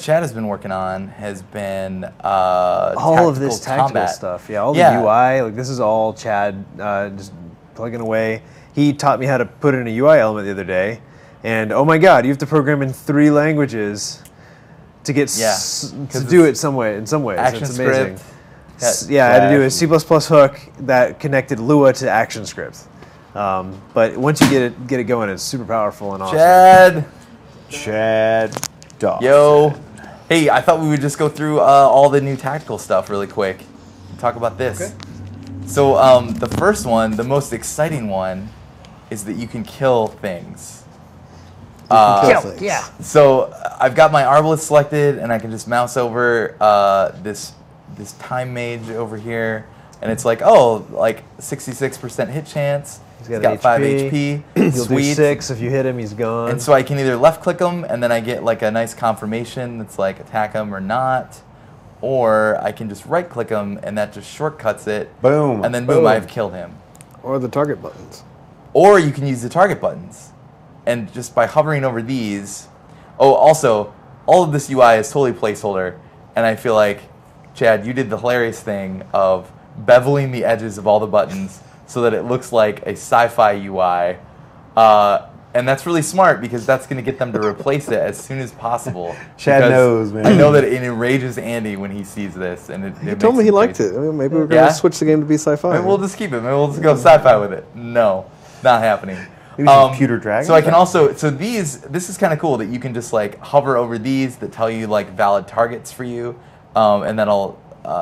Chad has been working on has been All of this tactical combat stuff. Yeah, all the UI. Like this is all Chad just plugging away. He taught me how to put in a UI element the other day, and oh my God, you have to program in 3 languages to get to do it some way. In some ways, Action it's amazing. script. Yeah, I had to do a C++ hook that connected Lua to ActionScript. But once you get it going, it's super powerful and awesome. Chad Dawson. Yo. Hey, I thought we would just go through all the new tactical stuff really quick. Talk about this. Okay. So the first one, the most exciting one, is that you can kill things. Yeah. So I've got my Arbalest selected, and I can just mouse over this time mage over here, and it's like, oh, like 66% hit chance. He's got 5 HP. You'll Sweet. do 6 if you hit him. He's gone. And so I can either left click him, and then I get like a nice confirmation that's like attack him or not, or I can just right click him, and that just shortcuts it. Boom. And then boom, I've killed him. Or the target buttons. Or you can use the target buttons. And just by hovering over these... Oh, also, all of this UI is totally placeholder. And I feel like, Chad, you did the hilarious thing of beveling the edges of all the buttons so that it looks like a sci-fi UI. And that's really smart because that's going to get them to replace it as soon as possible. Chad knows, man. I know that it enrages Andy when he sees this. And He told me he liked it. I mean, maybe we're going to switch the game to be sci-fi. Maybe we'll just keep it. Maybe we'll just go sci-fi with it. No, not happening. Maybe computer dragon. So I can also, this is kind of cool that you can just like hover over these that tell you like valid targets for you, and then I'll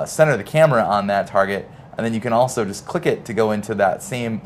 center the camera on that target, and then you can also just click it to go into that same,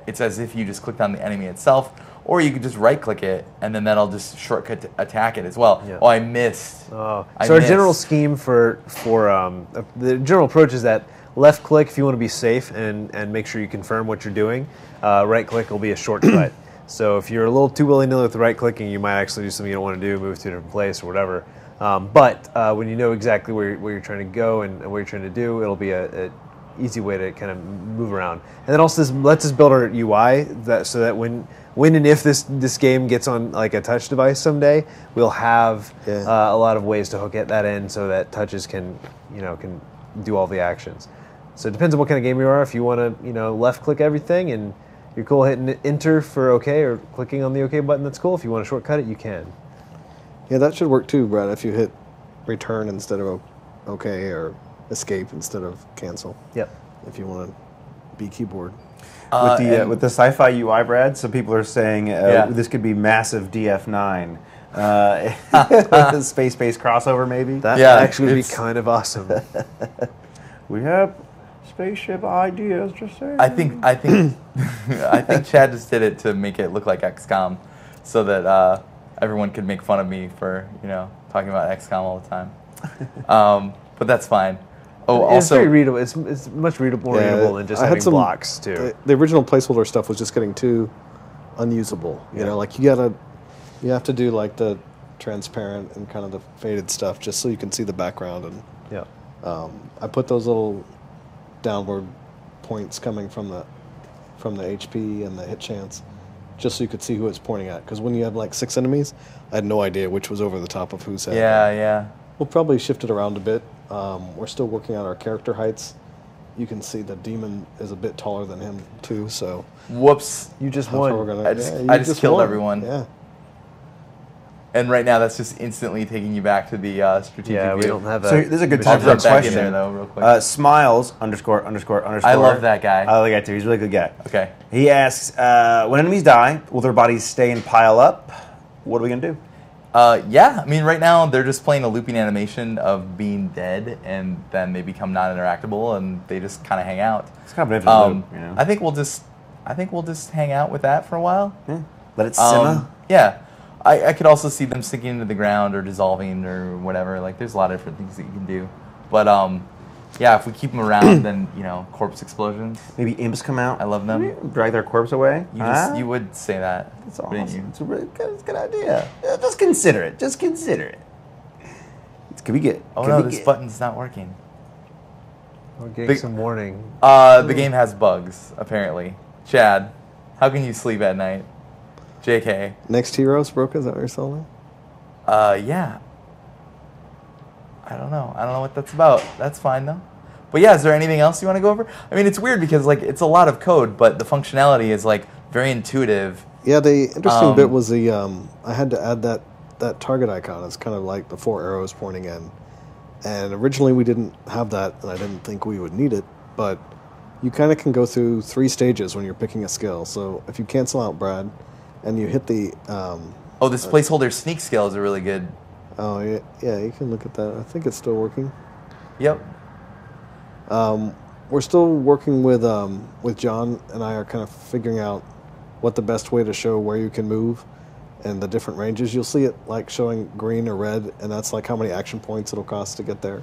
it's as if you just clicked on the enemy itself, or you could just right click it, and then that'll just shortcut to attack it as well. Yeah. Oh, I missed. So our general scheme for the general approach is that left click if you want to be safe and make sure you confirm what you're doing. Right click will be a shortcut. So if you're a little too willy-nilly with the right clicking, you might actually do something you don't want to do, move to a different place or whatever. But when you know exactly where you're trying to go and what you're trying to do, it'll be a easy way to kind of move around. And then also lets us build our UI so that when and if this game gets on like a touch device someday, we'll have a lot of ways to hook that in so that touches can do all the actions. So it depends on what kind of game you are. If you want to left click everything and you're cool hitting enter for OK or clicking on the OK button, that's cool. If you want to shortcut it, you can. Yeah, that should work too, Brad, if you hit return instead of OK or escape instead of cancel. Yep. If you want to be keyboard. With the sci-fi UI, Brad, some people are saying this could be massive DF9. Space-based crossover, maybe? That actually would be kind of awesome. We have spaceship ideas, just saying. I think I think Chad just did it to make it look like XCOM, so that everyone could make fun of me for talking about XCOM all the time. But that's fine. Oh, it's also very readable. It's much more readable than just having blocks too. The original placeholder stuff was just getting too unusable. You know, like you have to do like the transparent and kind of the faded stuff just so you can see the background. And I put those little downward points coming from the HP and the hit chance, just so you could see who it's pointing at. Because when you have like 6 enemies, I had no idea which was over the top of whose head. Yeah. We'll probably shift it around a bit. We're still working on our character heights. You can see the demon is a bit taller than him too. So whoops, you just won. I just killed everyone. Yeah. And right now, that's just instantly taking you back to the strategic view. Yeah, we don't have that. So this is a good I'll time for a jump back in question. there, though, real quick. Smiles ___. I love that guy. I like that too. He's a really good guy. Okay. He asks, when enemies die, will their bodies stay and pile up? What are we going to do? Yeah, I mean, right now they're just playing a looping animation of being dead, and then they become non-interactable, and they just kind of hang out. It's kind of an infinite loop, I think we'll just hang out with that for a while. Yeah. Let it simmer. Yeah, I could also see them sinking into the ground or dissolving or whatever. Like, there's a lot of different things that you can do. But Yeah, if we keep them around, then corpse explosions. Maybe imps come out. I love them. Drag their corpse away. You would say that. It's wouldn't awesome. you? It's a really good idea. Yeah, just consider it. Just consider it. Could be good. Oh no, this button's not working. We're getting some warning. The game has bugs, apparently. Chad, how can you sleep at night? JK. Next Heroes broke, is that what you're selling? Yeah. I don't know what that's about. That's fine though. But yeah, is there anything else you want to go over? I mean, it's weird because like it's a lot of code, but the functionality is like very intuitive. Yeah, the interesting bit was the I had to add that target icon. It's kind of like the 4 arrows pointing in. And originally we didn't have that, and I didn't think we would need it, but you kind of can go through 3 stages when you're picking a skill. So if you cancel out Brad, and you hit the... this placeholder sneak skill is a really good... Oh, yeah, you can look at that. I think it's still working. Yep. We're still working with John, and I are kind of figuring out what the best way to show where you can move and the different ranges. You'll see it like showing green or red, and that's like how many action points it'll cost to get there.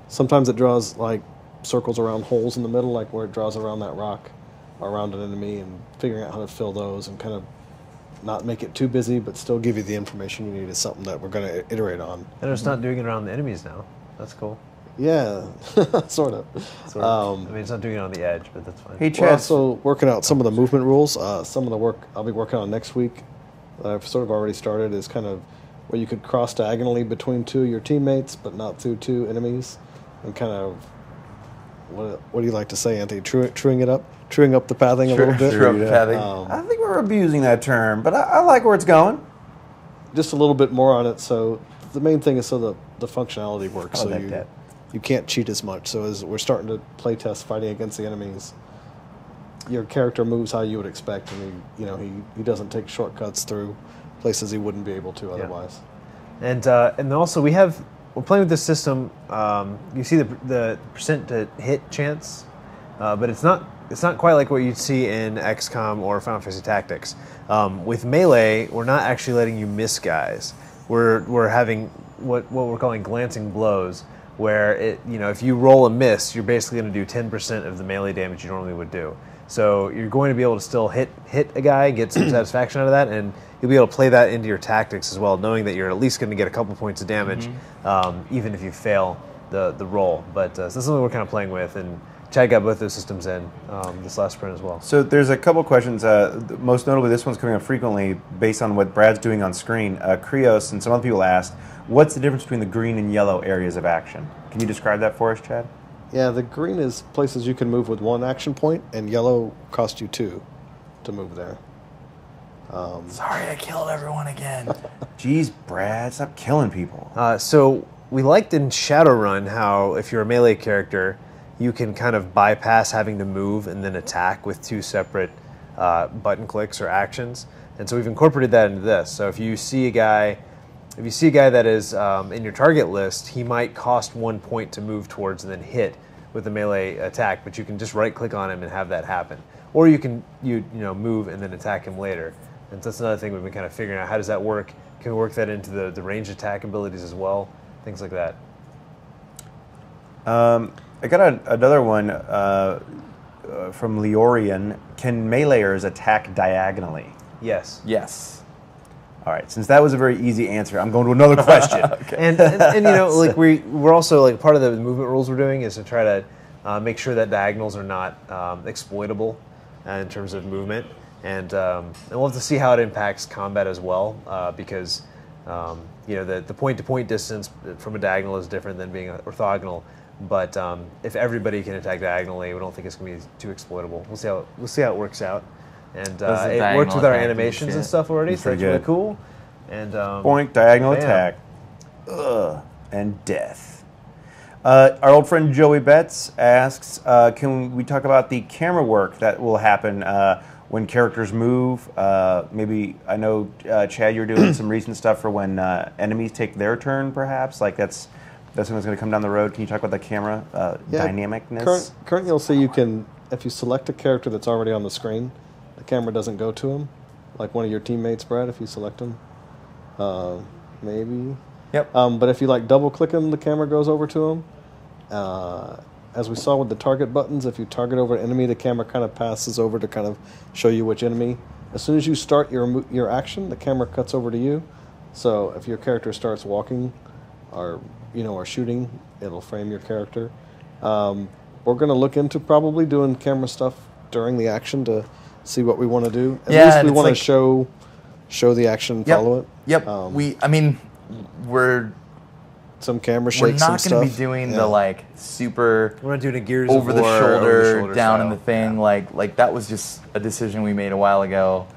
Sometimes it draws like circles around holes in the middle, like where it draws around that rock or around an enemy, and figuring out how to fill those and kind of not make it too busy, but still give you the information you need is something that we're going to iterate on. And it's not doing it around the enemies now. That's cool. Yeah, sort of. I mean, it's not doing it on the edge, but that's fine. Hey, Chad. We're also working out some of the movement rules. Some of the work I'll be working on next week, I've sort of already started, is kind of where you could cross diagonally between 2 of your teammates, but not through 2 enemies, and kind of, what do you like to say, Anthony? Truing it up? Truing up the pathing a little bit? True up the pathing. I think we're abusing that term, but I like where it's going. Just a little bit more on it. So the main thing is so the functionality works. So you can't cheat as much. So as we're starting to play test fighting against the enemies, your character moves how you would expect, and he doesn't take shortcuts through places he wouldn't be able to otherwise. And also we're playing with this system. You see the percent to hit chance, but it's not quite like what you'd see in XCOM or Final Fantasy Tactics. With Melee, we're not actually letting you miss guys. We're having what we're calling glancing blows, where if you roll a miss, you're basically going to do 10% of the melee damage you normally would do. So you're going to be able to still hit a guy, get some satisfaction out of that, and you'll be able to play that into your tactics as well, knowing that you're at least going to get a couple points of damage, even if you fail the roll. But that's something we're kind of playing with, and Chad got both those systems in this last sprint as well. So there's a couple questions. Most notably, this one's coming up frequently based on what Brad's doing on screen. Krios and some other people asked, what's the difference between the green and yellow areas of action? Can you describe that for us, Chad? Yeah, the green is places you can move with 1 action point, and yellow cost you 2 to move there. Sorry, I killed everyone again. Jeez, Brad, stop killing people. So we liked in Shadowrun how if you're a melee character, you can kind of bypass having to move and then attack with 2 separate button clicks or actions. And so we've incorporated that into this. So if you see a guy that is in your target list, he might cost 1 point to move towards and then hit with a melee attack, but you can just right click on him and have that happen. Or you can move and then attack him later. And so that's another thing we've been kind of figuring out. How does that work? Can we work that into the range attack abilities as well? Things like that. I got another one from Leorian. Can meleeers attack diagonally? Yes. Yes. All right. Since that was a very easy answer, I'm going to another question. Okay. And like we're also like part of the movement rules we're doing is to try to make sure that diagonals are not exploitable in terms of movement, and we'll have to see how it impacts combat as well, because the point-to-point distance from a diagonal is different than being orthogonal. But if everybody can attack diagonally, we don't think it's going to be too exploitable. We'll see how it works out. And it works with our animations and stuff already, so that's really cool. And point, diagonal attack, and death. Our old friend Joey Betts asks, can we talk about the camera work that will happen when characters move? Maybe, I know, Chad, you're doing some recent stuff for when enemies take their turn, perhaps? Like that's something that's going to come down the road. Can you talk about the camera dynamicness? Currently, you'll see you can, if you select a character that's already on the screen, the camera doesn't go to him. Like one of your teammates, Brad, if you select him. Maybe. Yep. But if you double click him, the camera goes over to him. As we saw with the target buttons, if you target over an enemy, the camera kind of passes over to kind of show you which enemy. As soon as you start your action, the camera cuts over to you. So if your character starts walking or shooting, it'll frame your character. We're going to look into probably doing camera stuff during the action to see what we want to do. At least we want to show the action and follow it. Yep. We're some camera shakes. We're and not stuff. going to be doing the like super. We're not doing a Gears over of the War, shoulder down style. in the thing. Like that was just a decision we made a while ago,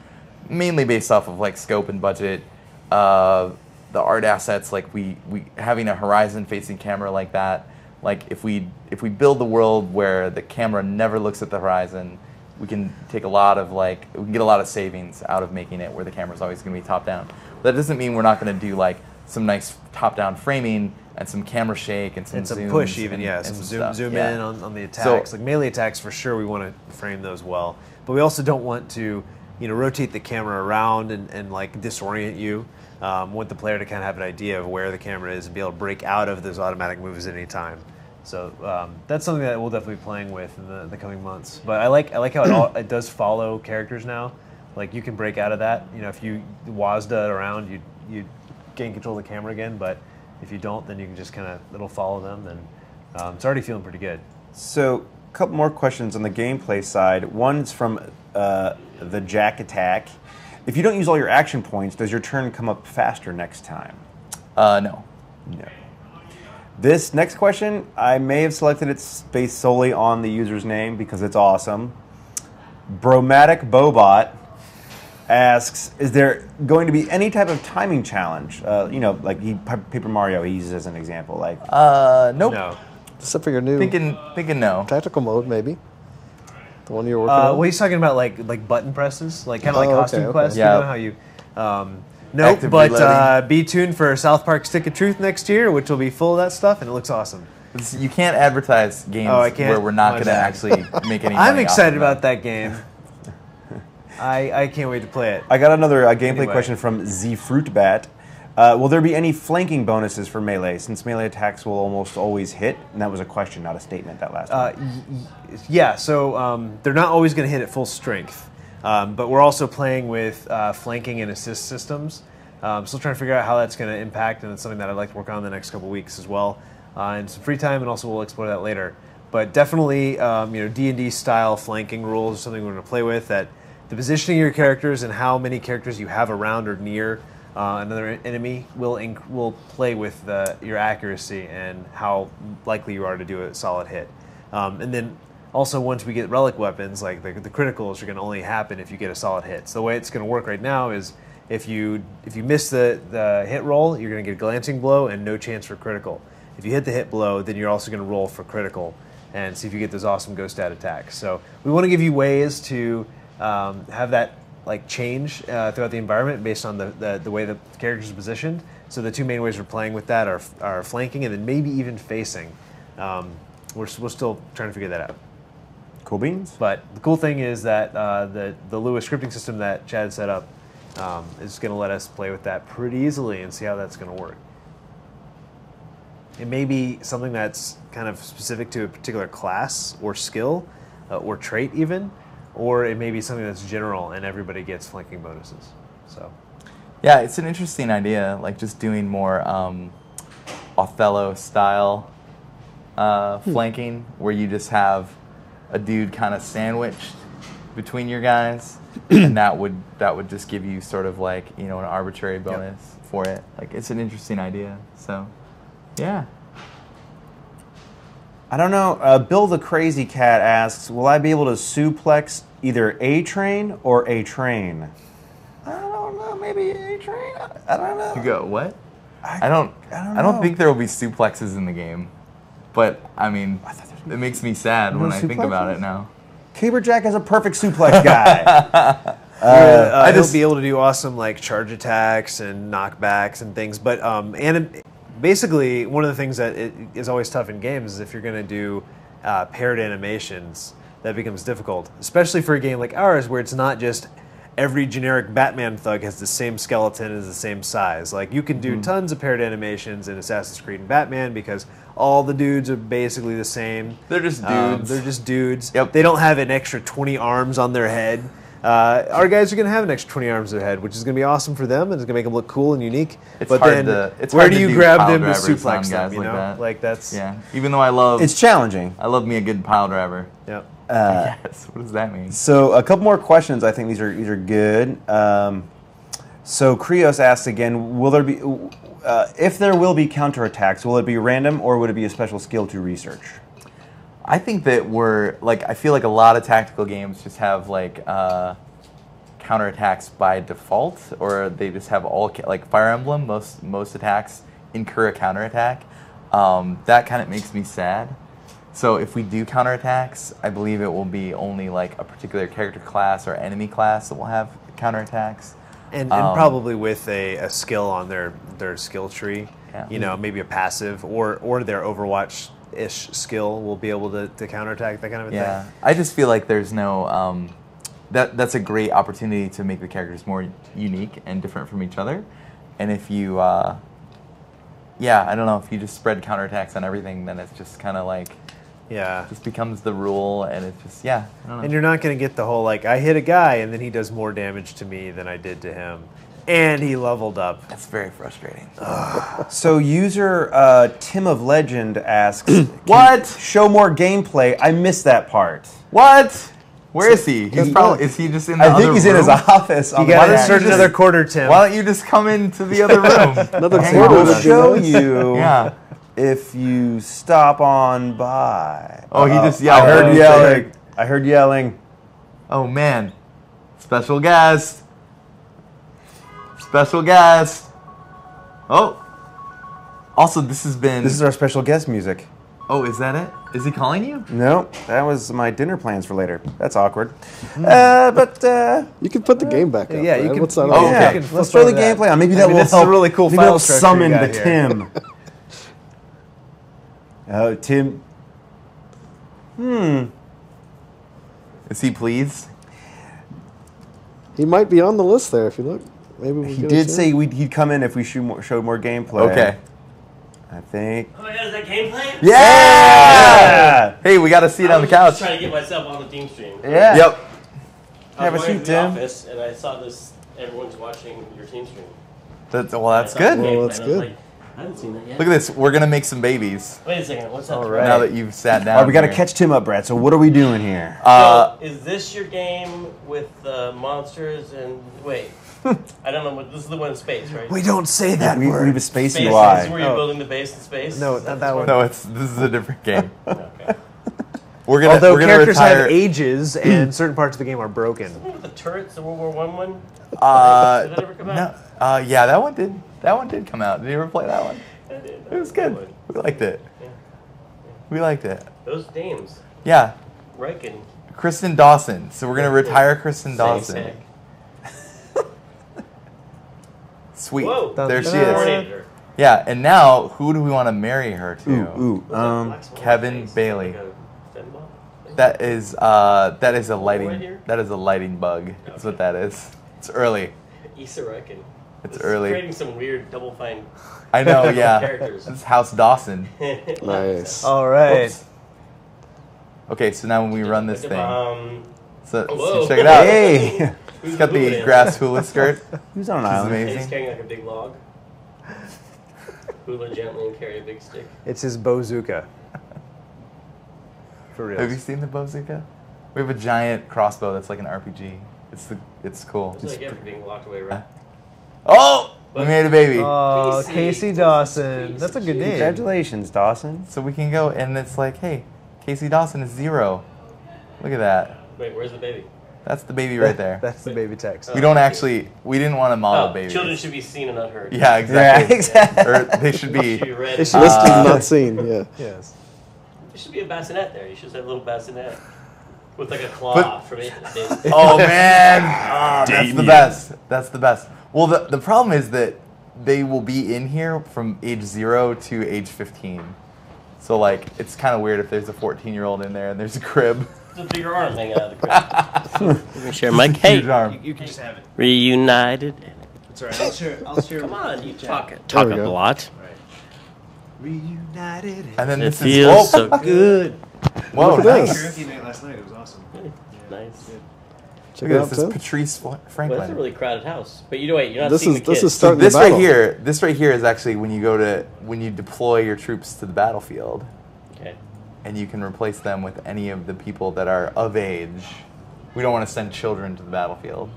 mainly based off of like scope and budget. The art assets, like we having a horizon facing camera like that. Like if we build the world where the camera never looks at the horizon, we can take we can get a lot of savings out of making it where the camera's always going to be top down. But that doesn't mean we're not going to do like some nice top down framing and some camera shake and some zooms push even, and some stuff. zoom in on the attacks. So, like melee attacks for sure we want to frame those well. But we also don't want to, rotate the camera around and like disorient you. Want the player to kind of have an idea of where the camera is and be able to break out of those automatic moves at any time. So that's something that we'll definitely be playing with in the coming months. But I like how it does follow characters now. Like you can break out of that. If you WASDA around, you gain control of the camera again. But if you don't, then you can just it'll follow them, and it's already feeling pretty good. So a couple more questions on the gameplay side. One's from the Jack Attack. If you don't use all your action points, does your turn come up faster next time? No. No. This next question, I may have selected it based solely on the user's name because it's awesome. Bromatic Bobot asks, is there going to be any type of timing challenge? Like Paper Mario he uses as an example. Like, nope. No. Except for your new Thinking no. tactical mode, maybe. The one you're working on. Well, he's talking about like button presses, like kind of like Costume okay. Quest. Yeah. You know how you. Nope, Active but reloading. be tuned for South Park Stick of Truth next year, which will be full of that stuff, and it looks awesome. You can't advertise games I can't? where we're not My going to bad. actually make any money. I'm off excited of about that game. I can't wait to play it. I got another gameplay Anyway. question from Z Fruitbat. Will there be any flanking bonuses for melee, since melee attacks will almost always hit? And that was a question, not a statement, that last one. Yeah, so they're not always going to hit at full strength, but we're also playing with flanking and assist systems. Still trying to figure out how that's going to impact, and it's something that I'd like to work on in the next couple weeks as well. And some free time, and also we'll explore that later. But definitely, D&D style flanking rules is something we're going to play with. That the positioning of your characters and how many characters you have around or near another enemy will play with your accuracy and how likely you are to do a solid hit. And then also once we get relic weapons, like the criticals are going to only happen if you get a solid hit. So the way it's going to work right now is if you miss the hit roll, you're going to get a glancing blow and no chance for critical. If you hit the hit blow, then you're also going to roll for critical and see if you get those awesome ghost stat attacks. So we want to give you ways to have that like change throughout the environment based on the way the characters are positioned. So the two main ways we're playing with that are flanking and then maybe even facing. We're still trying to figure that out. Cool beans. But the cool thing is that the Lua scripting system that Chad set up is going to let us play with that pretty easily and see how that's going to work. It may be something that's kind of specific to a particular class or skill or trait even, or it may be something that's general and everybody gets flanking bonuses. So, Yeah, it's an interesting idea, like just doing more Othello style flanking, where you just have a dude kind of sandwiched between your guys, and that would just give you sort of like an arbitrary bonus for it. Like it's an interesting idea. So, yeah. I don't know. Bill the Crazy Cat asks, will I be able to suplex either a train or a train? I don't know. Maybe a train? I don't know. You go, what? I don't think there will be suplexes in the game. But, I mean, it makes me sad when I think about it now. Caberjack is a perfect suplex guy. He'll be able to do awesome like charge attacks and knockbacks and things. But basically, one of the things that is always tough in games is if you're going to do paired animations, that becomes difficult, especially for a game like ours where it's not just every generic Batman thug has the same skeleton and is the same size. Like you can do tons of paired animations in Assassin's Creed and Batman because all the dudes are basically the same. They're just dudes. They're just dudes. Yep. They don't have an extra 20 arms on their head. Our guys are going to have an extra 20 arms on their head, which is going to be awesome for them, and it's going to make them look cool and unique. It's but hard then, to- it's where hard do to you do grab pile them to drivers on suplex them? guys You like know, that. like that's Yeah. Even though I love It's challenging. I love me a good pile driver. yeah. Yes. What does that mean? So a couple more questions. I think these are good. So Krios asks again: will there be, if there will be counterattacks, will it be random or would it be a special skill to research? I think that I feel like a lot of tactical games just have like counterattacks by default, or they just have like Fire Emblem. Most attacks incur a counterattack. That kind of makes me sad. So if we do counterattacks, I believe it will be only like a particular character class or enemy class that will have counterattacks. And probably with a skill on their skill tree, Yeah. you know, maybe a passive or their Overwatch-ish skill will be able to counterattack that kind of a Yeah, thing. I just feel like there's no that's a great opportunity to make the characters more unique and different from each other. And if you, I don't know, if you just spread counterattacks on everything, then it's just kind of like Yeah. just becomes the rule, and it's just I don't know. And you're not going to get the whole, like, I hit a guy and then he does more damage to me than I did to him. And he leveled up. That's very frustrating. So user Tim of Legend asks, What? Show more gameplay. I missed that part. What? Where is he? Is he just in the I think other he's in his room? office. You on the got to back. insert another quarter, Tim. Why don't you just come into the other room? Another Hang quarter out We'll with would us. be show nice. you Yeah. if you stop on by. Oh, he just I yelled. heard yelling. I heard yelling. Oh man, special guest. Special guest. Oh. Also, this has been. This is our special guest music. Oh, is that it? Is he calling you? No, that was my dinner plans for later. That's awkward. But You can put the game back up. Yeah, you right? can- What's that Oh, all okay. yeah, You can let's flip throw the over that. gameplay on. Maybe I that mean, will this is a help. really cool maybe file that'll structure summon you the got here. Tim. Oh, Tim. Is he pleased? He might be on the list there if you look. Maybe we He get a did chance. say he'd come in if we showed more gameplay. Okay. I think. Oh my god, is that gameplay? Yeah! Hey, we got a seat I on the was just couch. trying to get myself on the team stream. Yeah. Yep. I Have a was going seat, to the Tim. office and I saw this. Everyone's watching your team stream. That's I good. saw the gameplay, Well, that's and I was good. like, I haven't seen that yet. Look at this. We're gonna make some babies Wait a second. What's that? All thread? right. now that you've sat down. All right, we got to here. catch Tim up, Brad. So what are we doing here? So, is this your game with monsters and wait? I don't know. This is the one in space, right? We don't say that we word. have a space Space. UI. This is where you're Oh. building the base in space. No, Is not this that one. No, this is a different game. Okay. Although we're gonna characters retire. have ages and certain parts of the game are broken. Remember the turrets, the World War I one? Did Uh, that ever come out? no, yeah, that one did. That one did come out. Did you ever play that one? I did. It was good. We liked it. Yeah. We liked it. Those names, Yeah, Riken. Kristen Dawson. So we're gonna retire Kristen Dawson. Same. Sweet. Whoa. There she is. Coordinator. Yeah, and now who do we want to marry her to? Ooh, What's that black small Kevin face? Bailey. Like a fenball? That is a Right lighting. here? That is a lighting bug. That's what that is. It's early. Issa Riken. It's This early. Is creating some weird double fine. I know. Yeah. Characters. This is House Dawson. Nice. All right. Whoops. Okay, so now when we run this thing, so Whoa. check it out. Hey, It's got the grass hula skirt. who's on an This is island? And he's amazing. carrying like a big log. Hula gently and carry a big stick. It's his bazooka. For real. Have you seen the bazooka? We have a giant crossbow that's like an RPG. It's cool. It's like after being locked away, right? Oh, we made a baby. Oh, Casey. Casey Dawson. That's a good name. Congratulations, Dawson. So we can go, and it's like, hey, Casey Dawson is 0. Look at that. Wait, where's the baby? That's the baby right there. That's the baby text. We don't actually. We didn't want to model Oh, babies. children should be seen and not heard. Yeah, exactly. Yeah, exactly. Or they should They should be be. read. They should Listed, not seen. Yeah. Yes. There should be a bassinet there. You should have a little bassinet with like a claw But- from it. Oh man, that's the best. That's the best. Well, the problem is that they will be in here from age 0 to age 15. So like, it's kind of weird if there's a 14-year-old in there and there's a crib. It's a bigger arm hanging out of the crib. Let me share my Huge arm. You can just have it. Reunited. That's all right. I'll share. Come on, you talk There we a go. lot. Reunited. And then It this feels is so good. whoa, Look at nice. this. Karaoke night last night. It was awesome. Nice. Check Look it at out, this. This Tim. is Patrice Well, Franklin. that's a really crowded house. But you wait, you're not This seeing is the kids. this is So starting this the right battle. here, is actually when you deploy your troops to the battlefield, Okay. and you can replace them with any of the people that are of age. We don't want to send children to the battlefield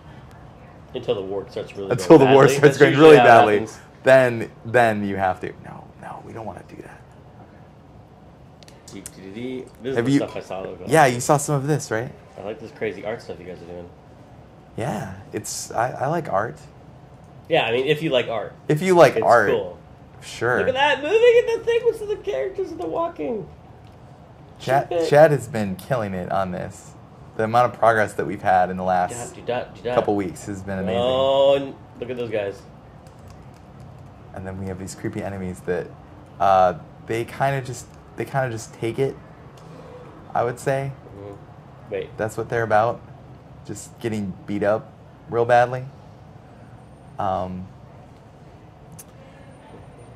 Until the war starts really until the going war badly. starts That's going usually really how it badly. happens. Then you have to. No, we don't want to do that. This Have is you- the stuff I saw. That was Yeah, awesome. you saw some of this, right? I like this crazy art stuff you guys are doing. Yeah, I like art. Yeah, I mean, if you like art, If you like it's art, cool. sure. Look at that moving and the thing with the characters and the walking. Chad, Ship it. Chad has been killing it on this. The amount of progress that we've had in the last couple weeks has been amazing. Oh, and look at those guys. And then we have these creepy enemies that they kind of just take it. I would say Wait, that's what they're about, just getting beat up real badly.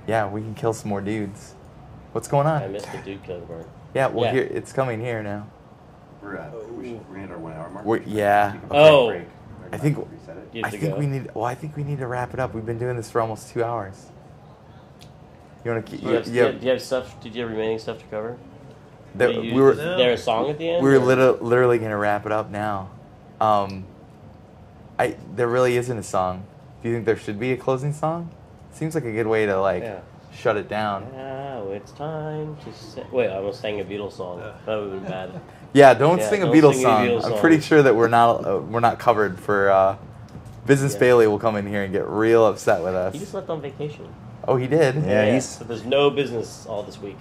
Yeah, we can kill some more dudes. What's going on? I missed the dude killing part. Yeah, well, Yeah. here it's coming here now. We're at our 1 hour mark. Yeah. Oh. I think You have I to think go. we need. Well, I think we need to wrap it up. We've been doing this for almost 2 hours. You want to keep? Do you have stuff? Did you have remaining stuff to cover? That, Is we were there a song at the end? we were or- literally gonna wrap it up now. There really isn't a song. Do you think there should be a closing song? Seems like a good way to Yeah. shut it down. Now it's time to say. Wait, I almost sang a Beatles song. That would have been bad. Yeah, don't Yeah, sing a don't Beatles sing a song. Beatles I'm song. pretty sure that we're not covered for. Business Yeah. Bailey will come in here and get real upset with us. He just left on vacation. Oh, he did. Yeah, So there's no business all this week.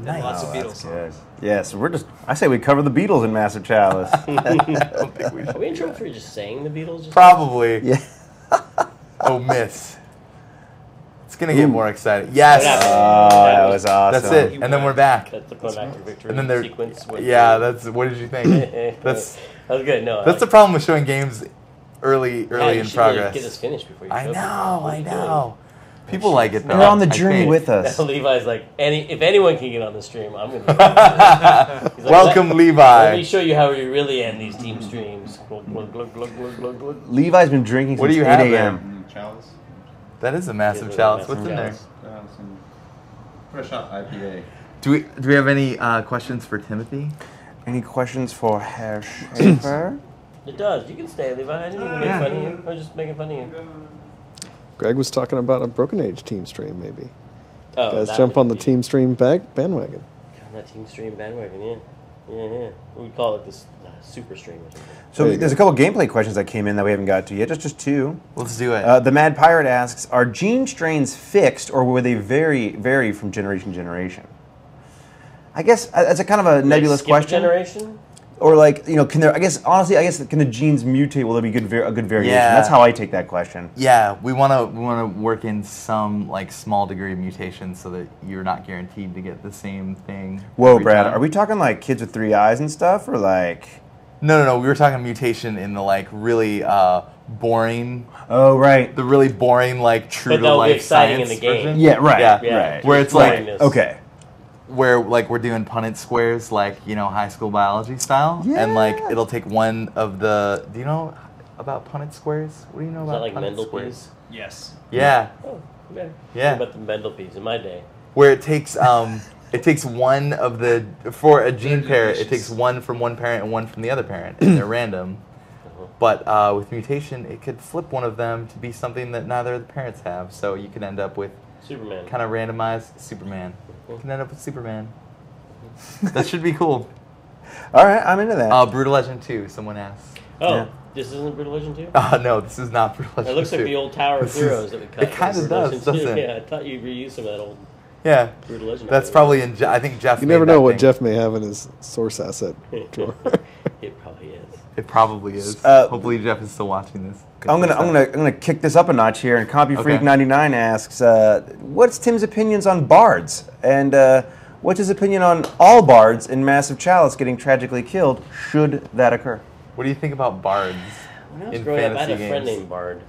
Nice. Lots of Oh, Beatles that's good. songs. Yeah, so we're just. I say we cover the Beatles in Massive Chalice. I don't think we Are we in trouble for just saying the Beatles? Just Probably. yeah. Oh, miss. It's gonna get more exciting. Yes. What happened? Oh, that was awesome. That's it. And then we're back. That's the climactic victory And then there. sequence. With Yeah. the- That's. What did you think? That's. that was good. No, That's the problem with showing games early in progress. Get this finished before you I show people. know. What are I you know. People like it though. They're on the I journey think. with doing? us. Now Levi's like, if anyone can get on the stream, I'm gonna. He's like, Welcome, Let me Levi. show you how we really end these team streams. Glug, glug, glug, glug, glug, glug, glug. Levi's been drinking What do since you 8 have there? a.m. Chalice. That is a massive Yeah, chalice. massive What's in there? chalice. Some fresh hot IPA. Do we have any questions for Timothy? Any questions for Herr Schaefer? It does. You can stay, Levi. I didn't even make fun of you. I was just making fun of you. Greg was talking about a Broken Age team stream, maybe. Oh, Guys, that jump would on the be- team stream bandwagon. On that team stream bandwagon, yeah. We call it this super stream or something. So There you there's go. a couple gameplay questions that came in that we haven't got to yet. Just two. Let's do it. The Mad Pirate asks, are gene strains fixed or will they vary from generation to generation? I guess that's a kind of a nebulous Skip a question. generation? Or like, can there? I guess can the genes mutate? Will there be a good variation? Yeah. That's how I take that question. Yeah, we want to work in some like small degree of mutation so that you're not guaranteed to get the same thing. Whoa, every Brad, time. are we talking like kids with 3 eyes and stuff, or like? No. We were talking mutation in the like really boring, Oh, right. the really boring like true But to that'll be life exciting in science the game. version. Yeah, right. Yeah. Right. Where it's like Boringness. Okay. where like we're doing Punnett squares like high school biology style, and like Yeah. it'll take one of the. Do you know about Punnett squares? What do you know Is about that like Punnett Mendel squares? peas? Yes. Yeah, Oh, okay. Yeah. What about the Mendel peas in my day? where it takes one of the for a gene pair. It takes one from one parent and one from the other parent, and they're random. But with mutation, it could flip one of them to be something that neither of the parents have. So you could end up with Superman. kind of randomized Superman. You can end up with Superman. That should be cool. All right, I'm into that. Brutal Legend 2, someone asked. Oh, Yeah. this isn't Brutal Legend 2? No, this is not Brutal Legend It looks 2. like the old Tower of This is- Heroes that we cut. It kind from of Brutal does, Legend 2. doesn't it? Yeah, I thought you reused some of that old Yeah. Brutal Legend. That's art. probably in. I think Jeff. You made never that know what thing. Jeff may have in his source asset drawer. It probably is. It probably is. Uh, Hopefully, Jeff is still watching this. I'm gonna kick this up a notch here. And Copy Freak Okay. 99 asks, what's Tim's opinions on bards? And What's his opinion on all bards in Massive Chalice getting tragically killed? Should that occur? What do you think about bards When I was in growing up, I fantasy had a friend games? named Bard.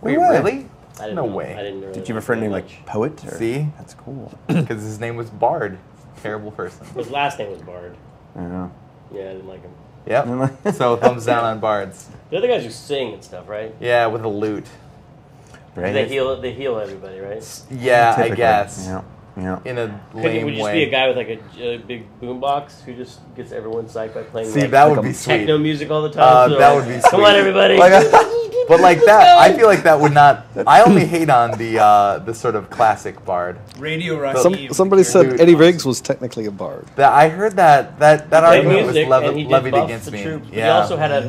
Wait, No way. really? I didn't No know. way. I didn't really Did you have a know friend named much. like Poet? Or? See? That's cool. Because his name was Bard. Terrible person. His last name was Bard. I know. Yeah, I didn't like him. Yep. So thumbs down on bards. The other guys who sing and stuff, right? Yeah, with a lute. Right? They heal everybody, right? Yeah, I Typically. guess. Yeah. Yeah. In a Would lame you just way. be a guy with like a big boombox who just gets everyone psyched by playing See, like, that would be sweet. techno music all the time? So that like, would be sweet. Come on, everybody! But like that, I feel like that would not. I only hate on the sort of classic bard. Radio Raheem. Somebody said Dude. Eddie Riggs was technically a bard. That I heard that Played argument was music, and he did levied buff against the me. troops. But Yeah, he also had a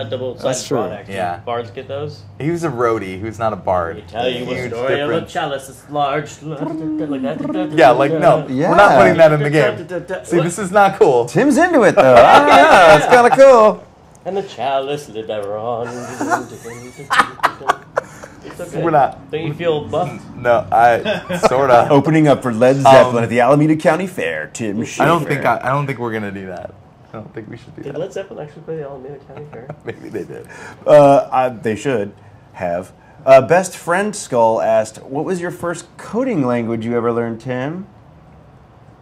double-sided That's true. broad axe. Yeah. Bards get those? he was a roadie who's not a bard. He tell you a Huge story of a difference. chalice that's large. Like that. Yeah, like no, Yeah. we're not putting that in the game. See, this is not cool. Tim's into it though. Yeah, it's kind of cool. And the chalice lived ever on. It's okay. We're not. Don't you feel buffed? No, I sorta. Opening up for Led Zeppelin at the Alameda County Fair. Tim Schafer. I don't think we're gonna do that. I don't think we should do Did that. Led Zeppelin actually play the Alameda County Fair? Maybe they did. They should have. Best Friend Skull asked, "What was your first coding language you ever learned, Tim?"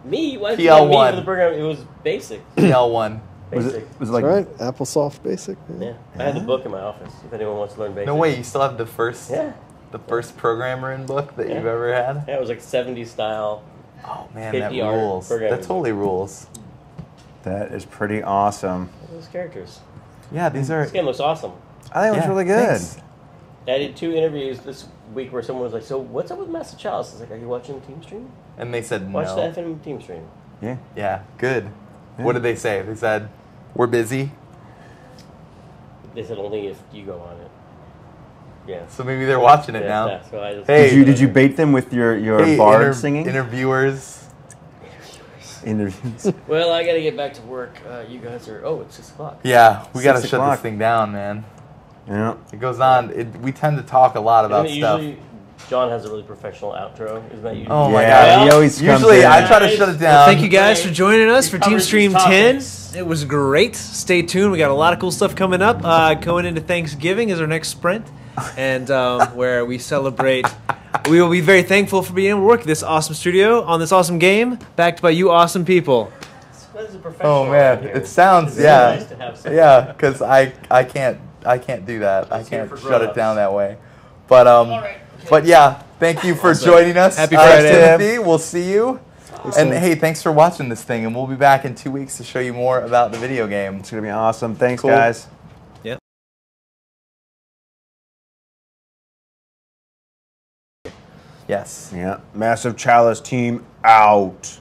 Me? Why did you get me PL1. for the program? It was basic. PL1. Was Basic. it like Right? Applesoft Basic. Yeah. I had the book in my office. If anyone wants to learn basic. No way, you still have the first Yeah. programmer in book that Yeah. you've ever had? Yeah, it was like 70s style. Oh man, that 50 art rules. programming. That totally rules. that is pretty awesome. Those characters. Yeah, these are. This game looks awesome. I think it was really good. thanks. I did 2 interviews this week where someone was like, "So what's up with Massive Chalice?" I was like, "Are you watching Teamstream? And they said Watch no. the FM Teamstream." Yeah. Yeah, good. What did they say? They said, "We're busy." They said only if you go on it. Yeah. So maybe they're watching it Yeah, now. that's what I just- Hey, Did you bait them with your hey, bard singing? interviewers. Interviews. Well, I gotta get back to work. You guys are. Oh, it's 6 o'clock. Yeah, we gotta 6 shut o'clock. this thing down, man. Yeah. It goes on. We tend to talk a lot about Isn't it stuff. usually John has a really professional outro. Isn't that usually? Oh my Yeah, god! he always comes Usually, in. I try to shut it down. Well, thank you guys for joining us for We covered Teamstream some 10. topics. It was great. Stay tuned. We got a lot of cool stuff coming up. Going into Thanksgiving is our next sprint, and where we celebrate. We will be very thankful for being able to work at this awesome studio on this awesome game, backed by you awesome people. What is a professional Oh man, around here? it sounds It's yeah, nice to have some- yeah. Because I can't do that. I It's here can't for shut it grown-ups. down that way. But but yeah, thank you for joining us. Happy Friday. Timothy. We'll see you. And hey, thanks for watching this thing, and we'll be back in 2 weeks to show you more about the video game. It's gonna be awesome. Thanks, Cool. guys. Yes. Yeah. Massive Chalice team out.